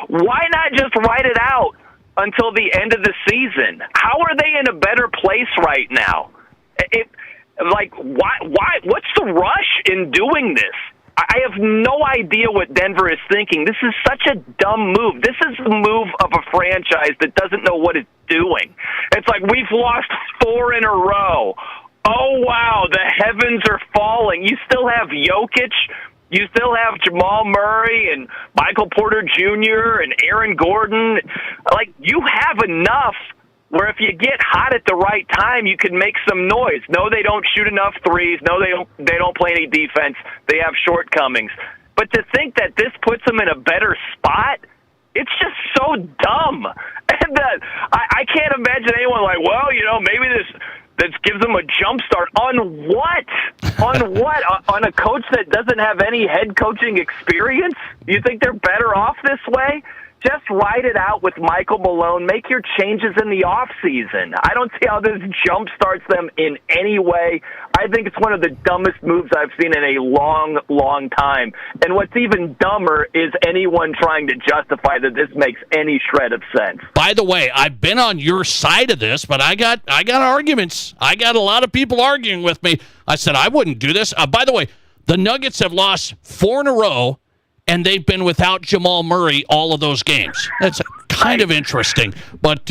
why not just write it out until the end of the season? How are they in a better place right now? Why? What's the rush in doing this? I have no idea what Denver is thinking. This is such a dumb move. This is the move of a franchise that doesn't know what it's doing. It's like, we've lost 4 in a row. Oh, wow, the heavens are falling. You still have Jokic. You still have Jamal Murray and Michael Porter Jr. and Aaron Gordon. Like, you have enough where if you get hot at the right time, you can make some noise. No, they don't shoot enough threes. No, they don't play any defense. They have shortcomings. But to think that this puts them in a better spot, it's just so dumb. And I can't imagine anyone like, well, maybe this gives them a jump start. On what? On what? On a coach that doesn't have any head coaching experience? You think they're better off this way? Just ride it out with Michael Malone. Make your changes in the offseason. I don't see how this jump starts them in any way. I think it's one of the dumbest moves I've seen in a long, long time. And what's even dumber is anyone trying to justify that this makes any shred of sense. By the way, I've been on your side of this, but I got arguments. I got a lot of people arguing with me. I said I wouldn't do this. By the way, the Nuggets have lost 4 in a row, and they've been without Jamal Murray all of those games. That's kind of interesting, but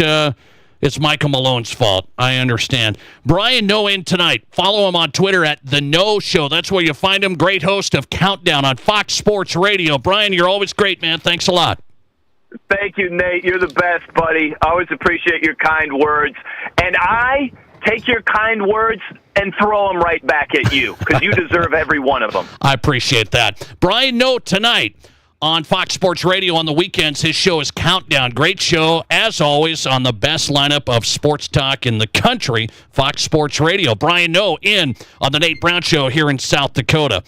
it's Michael Malone's fault. I understand. Brian No in tonight. Follow him on Twitter at The No Show. That's where you find him. Great host of Countdown on Fox Sports Radio. Brian, you're always great, man. Thanks a lot. Thank you, Nate. You're the best, buddy. I always appreciate your kind words. And I take your kind words and throw them right back at you, because you deserve every one of them. I appreciate that. Brian No tonight on Fox Sports Radio on the weekends. His show is Countdown. Great show, as always, on the best lineup of sports talk in the country, Fox Sports Radio. Brian No in on the Nate Brown Show here in South Dakota.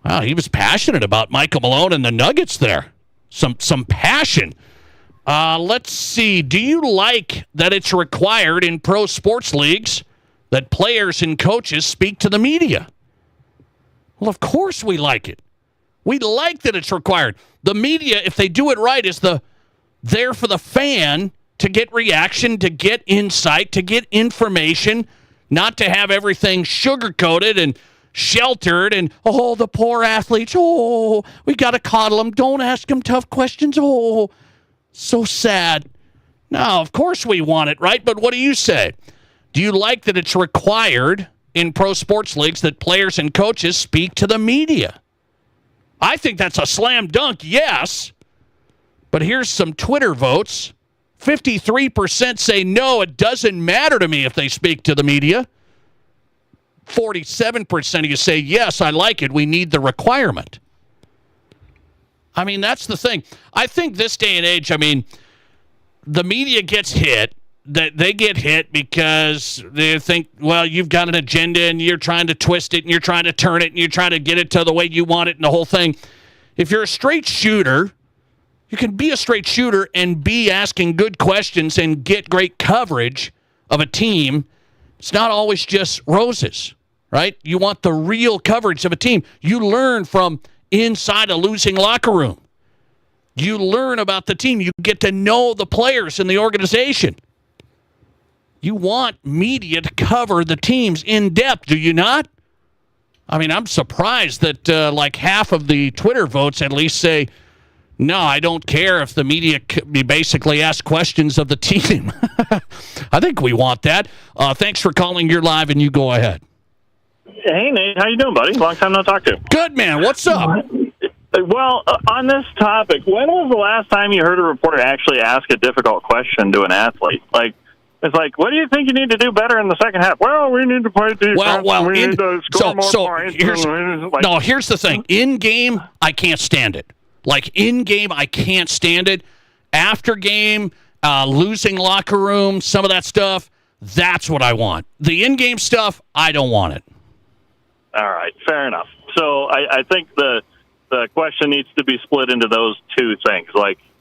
Wow, he was passionate about Michael Malone and the Nuggets there. Some passion. Let's see. Do you like that it's required in pro sports leagues that players and coaches speak to the media? Well, of course we like it. We like that it's required. The media, if they do it right, is there for the fan to get reaction, to get insight, to get information, not to have everything sugar-coated and sheltered and, oh, the poor athletes, oh, we got to coddle them. Don't ask them tough questions. Oh, so sad. No, of course we want it, right? But what do you say? Do you like that it's required in pro sports leagues that players and coaches speak to the media? I think that's a slam dunk, yes. But here's some Twitter votes. 53% say no, it doesn't matter to me if they speak to the media. 47% of you say, yes, I like it. We need the requirement. I mean, that's the thing. I think this day and age, the media gets hit. They get hit because they think, well, you've got an agenda and you're trying to twist it and you're trying to turn it and you're trying to get it to the way you want it and the whole thing. If you're a straight shooter, you can be a straight shooter and be asking good questions and get great coverage of a team. It's not always just roses, right? You want the real coverage of a team. You learn from inside a losing locker room. You learn about the team. You get to know the players in the organization. You want media to cover the teams in depth, do you not? I'm surprised that like half of the Twitter votes at least say, no, I don't care if the media basically ask questions of the team. I think we want that. Thanks for calling. You're live, and you go ahead. Hey, Nate. How you doing, buddy? Long time no talk to. Good, man. What's up? Well, on this topic, when was the last time you heard a reporter actually ask a difficult question to an athlete? It's like, what do you think you need to do better in the second half? Well, we need to play defense. We need to score more points. Here's the thing. In game, I can't stand it. In game, I can't stand it. After game, losing locker room, some of that stuff, that's what I want. The in-game stuff, I don't want it. All right, fair enough. So I think the question needs to be split into those two things.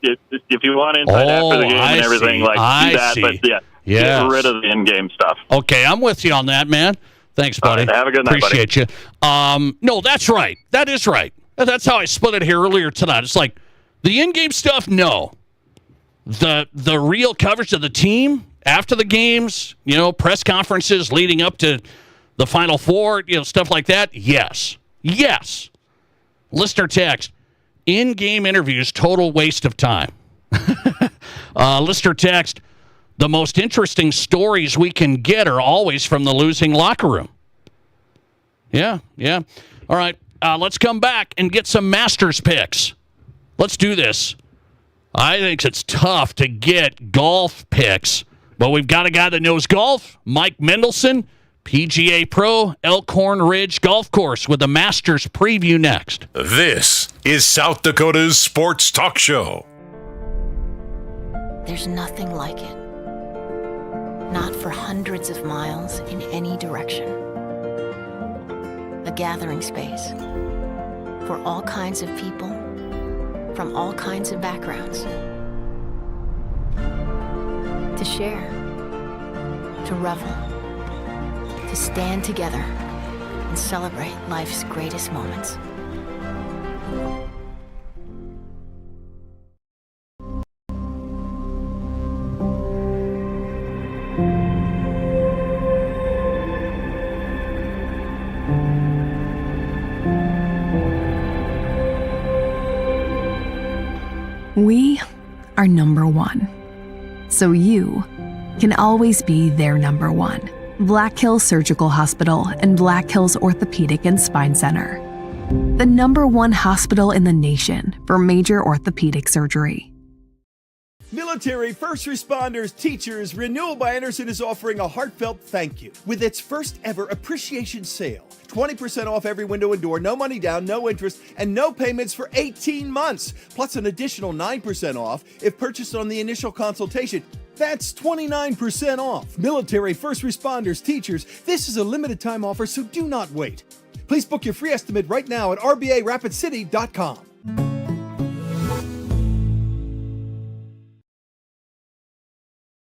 If you want insight after the game and everything, do that. See. But get rid of the in-game stuff. Okay, I'm with you on that, man. Thanks, buddy. Right, have a good night, Appreciate you. No, that's right. That is right. That's how I split it here earlier tonight. It's like the in-game stuff, no. The real coverage of the team after the games, press conferences leading up to the Final Four, stuff like that, yes. Yes. Listener text, in-game interviews, total waste of time. Listener text, the most interesting stories we can get are always from the losing locker room. Yeah. All right, let's come back and get some Masters picks. Let's do this. I think it's tough to get golf picks But we've got a guy that knows golf, Mike Mendelson, PGA Pro, Elkhorn Ridge Golf Course, with the Masters preview next. This is South Dakota's Sports Talk Show. There's nothing like it. Not for hundreds of miles in any direction. A gathering space for all kinds of people from all kinds of backgrounds. To share, to revel, to stand together and celebrate life's greatest moments. We are number one. So you can always be their number one. Black Hills Surgical Hospital and Black Hills Orthopedic and Spine Center. The number one hospital in the nation for major orthopedic surgery. Military, first responders, teachers, Renewal by Anderson is offering a heartfelt thank you with its first ever appreciation sale. 20% off every window and door, no money down, no interest, and no payments for 18 months. Plus an additional 9% off if purchased on the initial consultation. That's 29% off. Military, first responders, teachers, this is a limited time offer, so do not wait. Please book your free estimate right now at rbarapidcity.com.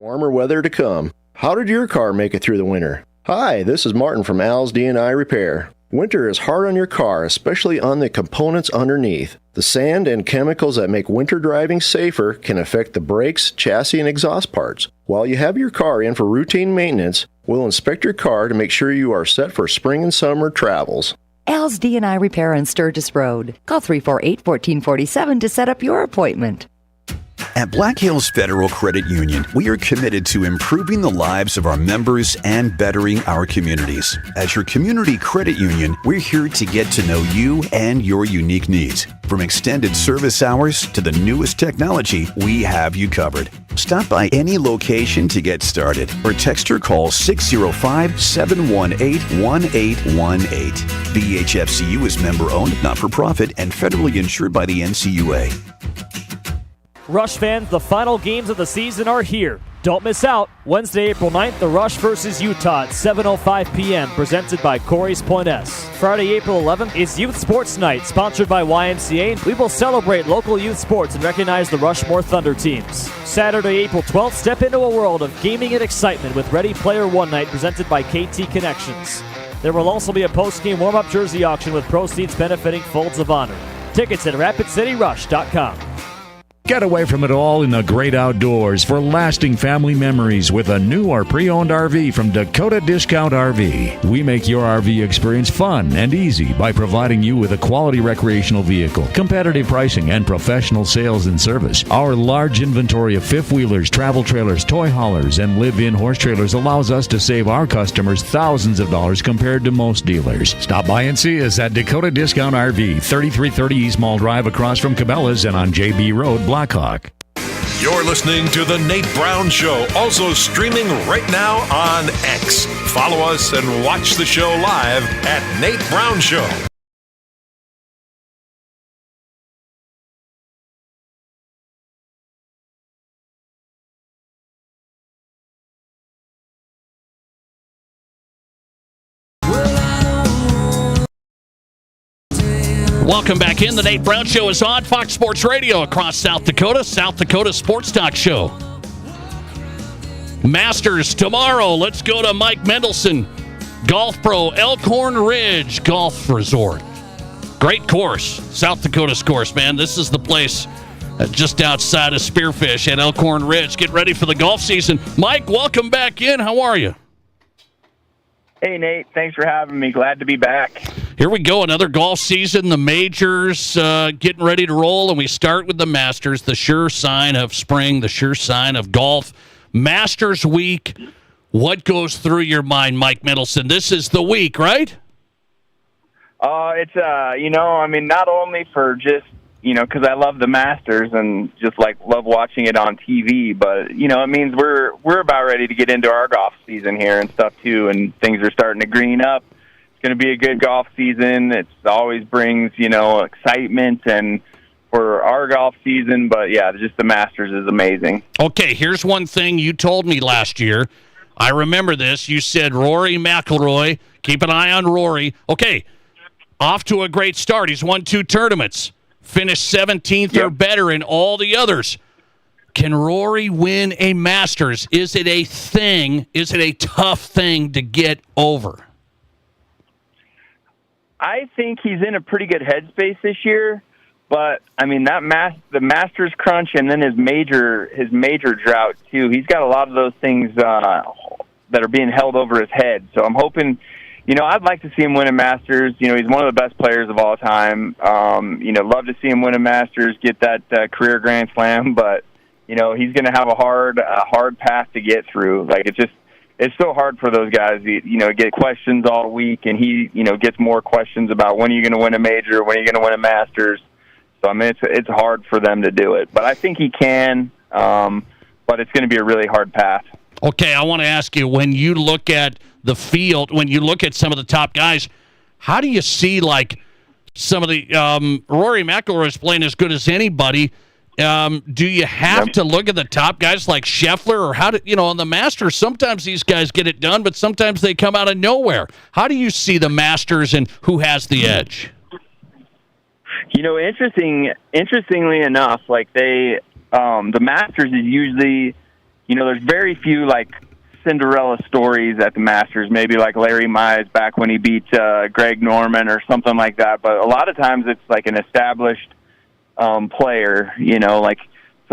Warmer weather to come. How did your car make it through the winter? Hi, this is Martin from Al's D&I Repair. Winter is hard on your car, especially on the components underneath. The sand and chemicals that make winter driving safer can affect the brakes, chassis, and exhaust parts. While you have your car in for routine maintenance, we'll inspect your car to make sure you are set for spring and summer travels. Al's D&I Repair on Sturgis Road. Call 348-1447 to set up your appointment. At Black Hills Federal Credit Union, we are committed to improving the lives of our members and bettering our communities. As your community credit union, we're here to get to know you and your unique needs. From extended service hours to the newest technology, we have you covered. Stop by any location to get started or text or call 605-718-1818. BHFCU is member-owned, not-for-profit, and federally insured by the NCUA. Rush fans, the final games of the season are here. Don't miss out. Wednesday, April 9th, the Rush versus Utah at 7:05 p.m., presented by Corey's Point S. Friday, April 11th is Youth Sports Night, sponsored by YMCA. We will celebrate local youth sports and recognize the Rushmore Thunder teams. Saturday, April 12th, step into a world of gaming and excitement with Ready Player One Night, presented by KT Connections. There will also be a post-game warm-up jersey auction with proceeds benefiting Folds of Honor. Tickets at RapidCityRush.com. Get away from it all in the great outdoors for lasting family memories with a new or pre-owned RV from Dakota Discount RV. We make your RV experience fun and easy by providing you with a quality recreational vehicle, competitive pricing, and professional sales and service. Our large inventory of fifth-wheelers, travel trailers, toy haulers, and live-in horse trailers allows us to save our customers thousands of dollars compared to most dealers. Stop by and see us at Dakota Discount RV, 3330 East Mall Drive across from Cabela's and on JB Road, Blackhawk. You're listening to The Nate Brown Show, also streaming right now on X. Follow us and watch the show live at Nate Brown Show. Welcome back in. The Nate Brown Show is on Fox Sports Radio across South Dakota. South Dakota Sports Talk Show. Masters tomorrow. Let's go to Mike Mendelson, Golf Pro, Elkhorn Ridge Golf Resort. Great course. South Dakota's course, man. This is the place just outside of Spearfish at Elkhorn Ridge. Get ready for the golf season. Mike, welcome back in. How are you? Hey, Nate. Thanks for having me. Glad to be back. Here we go, another golf season. The majors getting ready to roll, and we start with the Masters, the sure sign of spring, the sure sign of golf. Masters week, what goes through your mind, Mike Mendelson? This is the week, right? It's, not only for just because I love the Masters and just love watching it on TV. But it means we're about ready to get into our golf season here and stuff too, and things are starting to green up. It's going to be a good golf season. It always brings excitement and for our golf season. But yeah, just the Masters is amazing. Okay, here's one thing you told me last year. I remember this. You said Rory McIlroy. Keep an eye on Rory. Okay, off to a great start. He's won 2 tournaments. Finished 17th or better in all the others. Can Rory win a Masters? Is it a thing? Is it a tough thing to get over? I think he's in a pretty good headspace this year, but I mean the Masters crunch and then his major drought too. He's got a lot of those things that are being held over his head. So I'm hoping. I'd like to see him win a Masters. He's one of the best players of all time. Love to see him win a Masters, get that career Grand Slam. But he's going to have a hard path to get through. It's so hard for those guys. Get questions all week, and he gets more questions about when are you going to win a major, when are you going to win a Masters. So I mean, it's hard for them to do it. But I think he can. But it's going to be a really hard path. Okay, I want to ask you, when you look at the field, when you look at some of the top guys, how do you see some of the Rory McIlroy is playing as good as anybody? Do you have to look at the top guys like Scheffler, or how do on the Masters? Sometimes these guys get it done, but sometimes they come out of nowhere. How do you see the Masters and who has the edge? Interestingly enough, the Masters is usually. There's very few Cinderella stories at the Masters, maybe like Larry Mize back when he beat Greg Norman or something like that. But a lot of times it's an established player,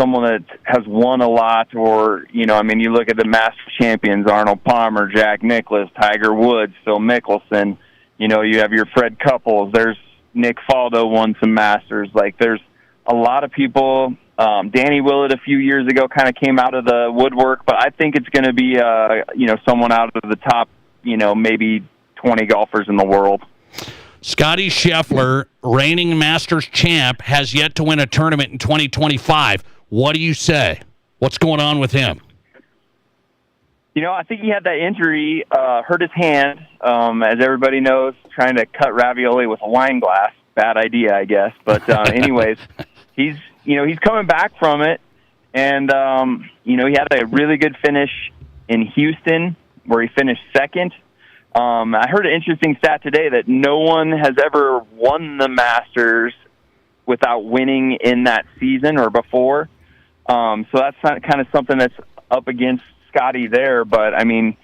someone that has won a lot, or you look at the Masters champions: Arnold Palmer, Jack Nicklaus, Tiger Woods, Phil Mickelson. You have your Fred Couples. There's Nick Faldo won some Masters. There's a lot of people. Danny Willett a few years ago kind of came out of the woodwork, but I think it's going to be, someone out of the top, maybe 20 golfers in the world. Scottie Scheffler, reigning Masters champ, has yet to win a tournament in 2025. What do you say? What's going on with him? I think he had that injury, hurt his hand, as everybody knows, trying to cut ravioli with a wine glass. Bad idea, I guess. But anyways, he's coming back from it, and, he had a really good finish in Houston where he finished second. I heard an interesting stat today that no one has ever won the Masters without winning in that season or before. So that's kind of something that's up against Scotty there, but, I mean,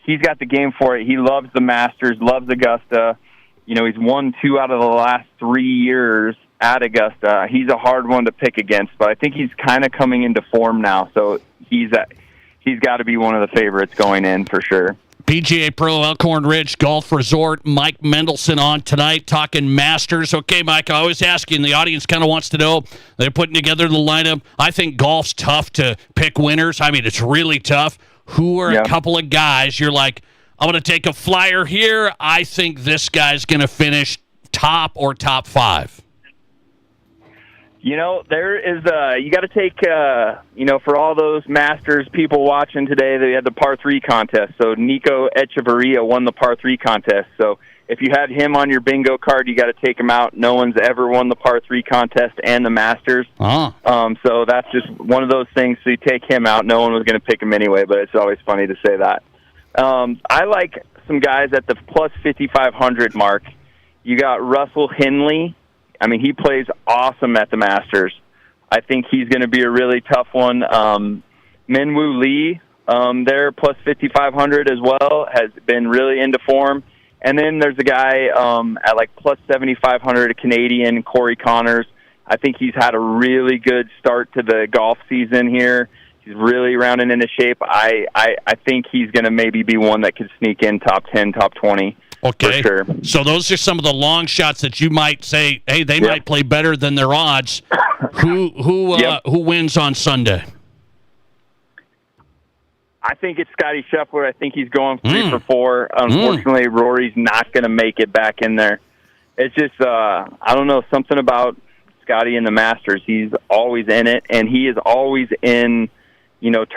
he's got the game for it. He loves the Masters, loves Augusta. He's won 2 out of the last 3 years at Augusta. He's a hard one to pick against, but I think he's kind of coming into form now, so he's got to be one of the favorites going in for sure. PGA Pro Elkhorn Ridge Golf Resort, Mike Mendelson on tonight talking Masters. Okay, Mike, I always ask you, and the audience kind of wants to know, they're putting together the lineup. I think golf's tough to pick winners. I mean, it's really tough. Who are a couple of guys you're like, I'm going to take a flyer here. I think this guy's going to finish top or top 5. There is you got to take, for all those Masters people watching today, they had the par 3 contest. So Nico Echeverria won the par 3 contest. So if you had him on your bingo card, you got to take him out. No one's ever won the par 3 contest and the Masters. So that's just one of those things. So you take him out. No one was going to pick him anyway, but it's always funny to say that. I like some guys at the plus 5,500 mark. You got Russell Henley. I mean, he plays awesome at the Masters. I think he's going to be a really tough one. Minwoo Lee, there, plus 5,500 as well, has been really into form. And then there's a guy at plus 7,500, a Canadian, Corey Connors. I think he's had a really good start to the golf season here. He's really rounding into shape. I think he's going to maybe be one that could sneak in top 10, top 20. Okay, for sure. So those are some of the long shots that you might say, hey, they might play better than their odds. Who wins on Sunday? I think it's Scottie Scheffler. I think he's going 3 for 4. Unfortunately, Rory's not going to make it back in there. It's just, I don't know, something about Scotty in the Masters. He's always in it, and he is always in,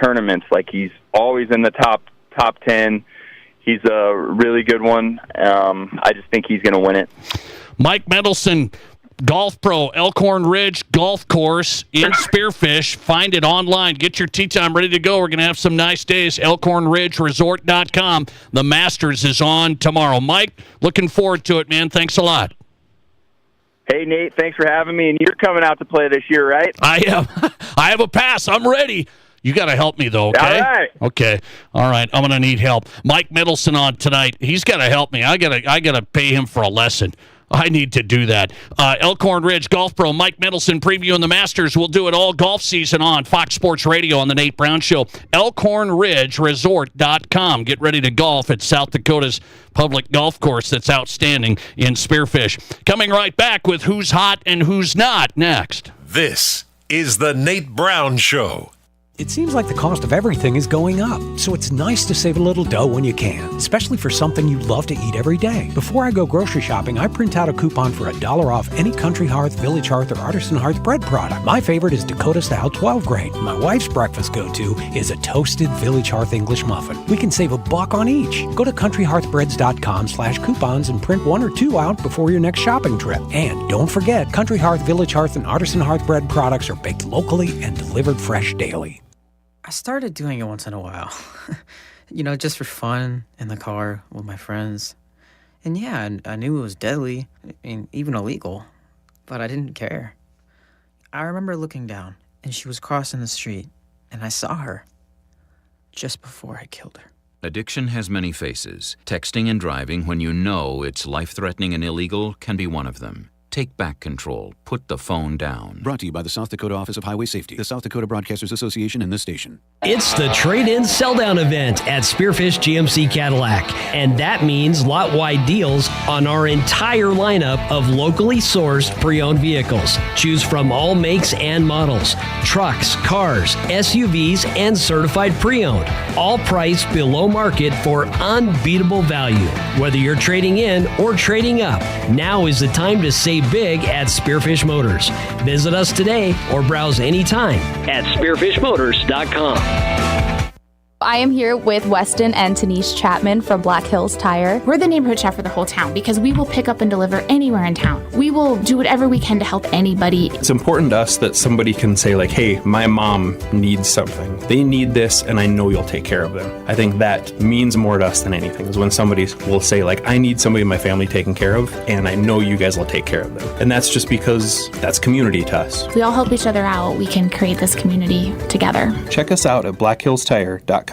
tournaments. Like, he's always in the top 10. He's a really good one. I just think he's going to win it. Mike Mendelson, golf pro, Elkhorn Ridge Golf Course in Spearfish. Find it online. Get your tee time ready to go. We're going to have some nice days. ElkhornRidgeResort.com. The Masters is on tomorrow. Mike, looking forward to it, man. Thanks a lot. Hey, Nate, thanks for having me. And you're coming out to play this year, right? I am. I have a pass. I'm ready. You got to help me, though, okay? All right. Okay. All right. I'm going to need help. Mike Mendelson on tonight. He's got to help me. I got to pay him for a lesson. I need to do that. Elkhorn Ridge Golf Pro, Mike Mendelson previewing the Masters. We'll do it all golf season on Fox Sports Radio on the Nate Brown Show. ElkhornRidgeResort.com. Get ready to golf at South Dakota's public golf course that's outstanding in Spearfish. Coming right back with Who's Hot and Who's Not next. This is the Nate Brown Show. It seems like the cost of everything is going up, so it's nice to save a little dough when you can, especially for something you love to eat every day. Before I go grocery shopping, I print out a coupon for $1 off any Country Hearth, Village Hearth, or Artisan Hearth bread product. My favorite is Dakota Style 12 grain. My wife's breakfast go-to is a toasted Village Hearth English muffin. We can save $1 on each. Go to countryhearthbreads.com/coupons and print 1 or 2 out before your next shopping trip. And don't forget, Country Hearth, Village Hearth, and Artisan Hearth bread products are baked locally and delivered fresh daily. I started doing it once in a while, just for fun in the car with my friends. And yeah, I knew it was deadly, even illegal, but I didn't care. I remember looking down, and she was crossing the street, and I saw her just before I killed her. Addiction has many faces. Texting and driving when you know it's life-threatening and illegal can be one of them. Take back control. Put the phone down. Brought to you by the South Dakota Office of Highway Safety, the South Dakota Broadcasters Association, and this station. It's the trade-in sell-down event at Spearfish GMC Cadillac, and that means lot-wide deals on our entire lineup of locally sourced pre-owned vehicles. Choose from all makes and models, trucks, cars, SUVs, and certified pre-owned, all priced below market for unbeatable value. Whether you're trading in or trading up, now is the time to save big at Spearfish Motors. Visit us today or browse anytime at spearfishmotors.com. I am here with Weston and Tanisha Chapman from Black Hills Tire. We're the neighborhood shop for the whole town because we will pick up and deliver anywhere in town. We will do whatever we can to help anybody. It's important to us that somebody can say, like, hey, my mom needs something. They need this, and I know you'll take care of them. I think that means more to us than anything, is when somebody will say, like, I need somebody in my family taken care of, and I know you guys will take care of them. And that's just because that's community to us. If we all help each other out, we can create this community together. Check us out at blackhillstire.com.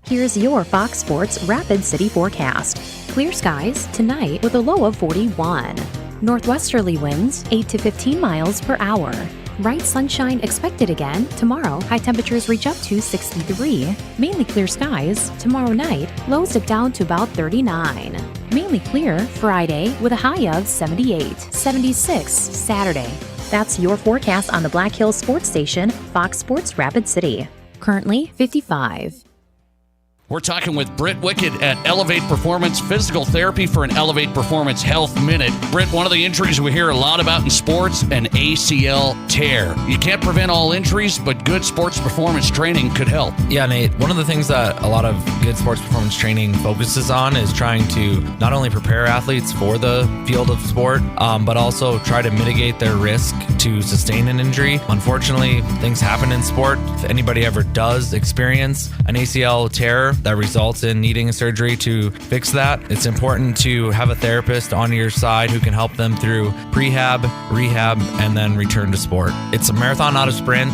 Here's your Fox Sports Rapid City forecast. Clear skies tonight with a low of 41. Northwesterly winds 8 to 15 miles per hour. Bright sunshine expected again tomorrow. High temperatures reach up to 63. Mainly clear skies tomorrow night. Lows dip down to about 39. Mainly clear Friday with a high of 78. 76 Saturday. That's your forecast on the Black Hills Sports Station, Fox Sports Rapid City. Currently 55. We're talking with Britt Wickett at Elevate Performance Physical Therapy for an Elevate Performance Health Minute. Britt, one of the injuries we hear a lot about in sports, an ACL tear. You can't prevent all injuries, but good sports performance training could help. Yeah, Nate, one of the things that a lot of good sports performance training focuses on is trying to not only prepare athletes for the field of sport, but also try to mitigate their risk to sustain an injury. Unfortunately, things happen in sport. If anybody ever does experience an ACL tear that results in needing a surgery to fix that, it's important to have a therapist on your side who can help them through prehab, rehab, and then return to sport. It's a marathon, not a sprint.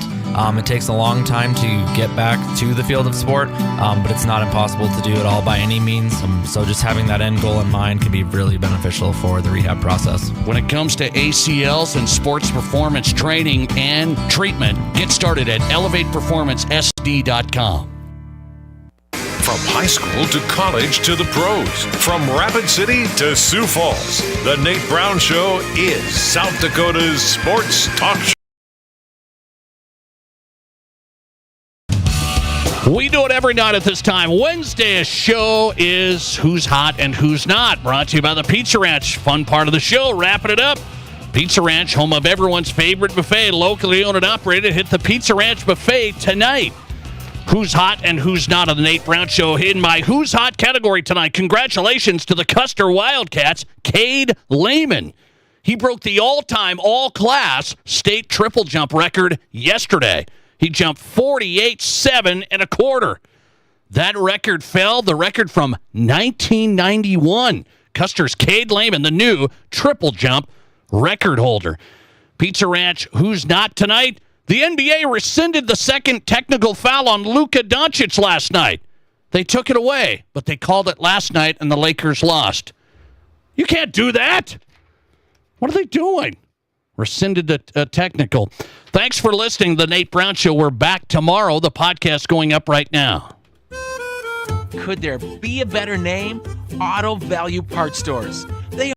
It takes a long time to get back to the field of sport, but it's not impossible to do it all by any means. So just having that end goal in mind can be really beneficial for the rehab process. When it comes to ACLs and sports performance training and treatment, get started at elevateperformancesd.com. From high school to college to the pros, from Rapid City to Sioux Falls, the Nate Brown Show is South Dakota's sports talk show. We do it every night at this time. Wednesday's show is Who's Hot and Who's Not, brought to you by the Pizza Ranch. Fun part of the show, wrapping it up. Pizza Ranch, home of everyone's favorite buffet, locally owned and operated. Hit the Pizza Ranch buffet tonight. Who's hot and who's not on the Nate Brown Show? In my Who's Hot category tonight, congratulations to the Custer Wildcats, Cade Lehman. He broke the all-time, all-class state triple jump record yesterday. He jumped 48.7 1/4. That record fell, the record from 1991. Custer's Cade Lehman, the new triple jump record holder. Pizza Ranch, who's not tonight? The NBA rescinded the second technical foul on Luka Doncic last night. They took it away, but they called it last night, and the Lakers lost. You can't do that. What are they doing? Rescinded the technical. Thanks for listening to The Nate Brown Show. We're back tomorrow. The podcast going up right now. Could there be a better name? Auto Value Parts Stores. They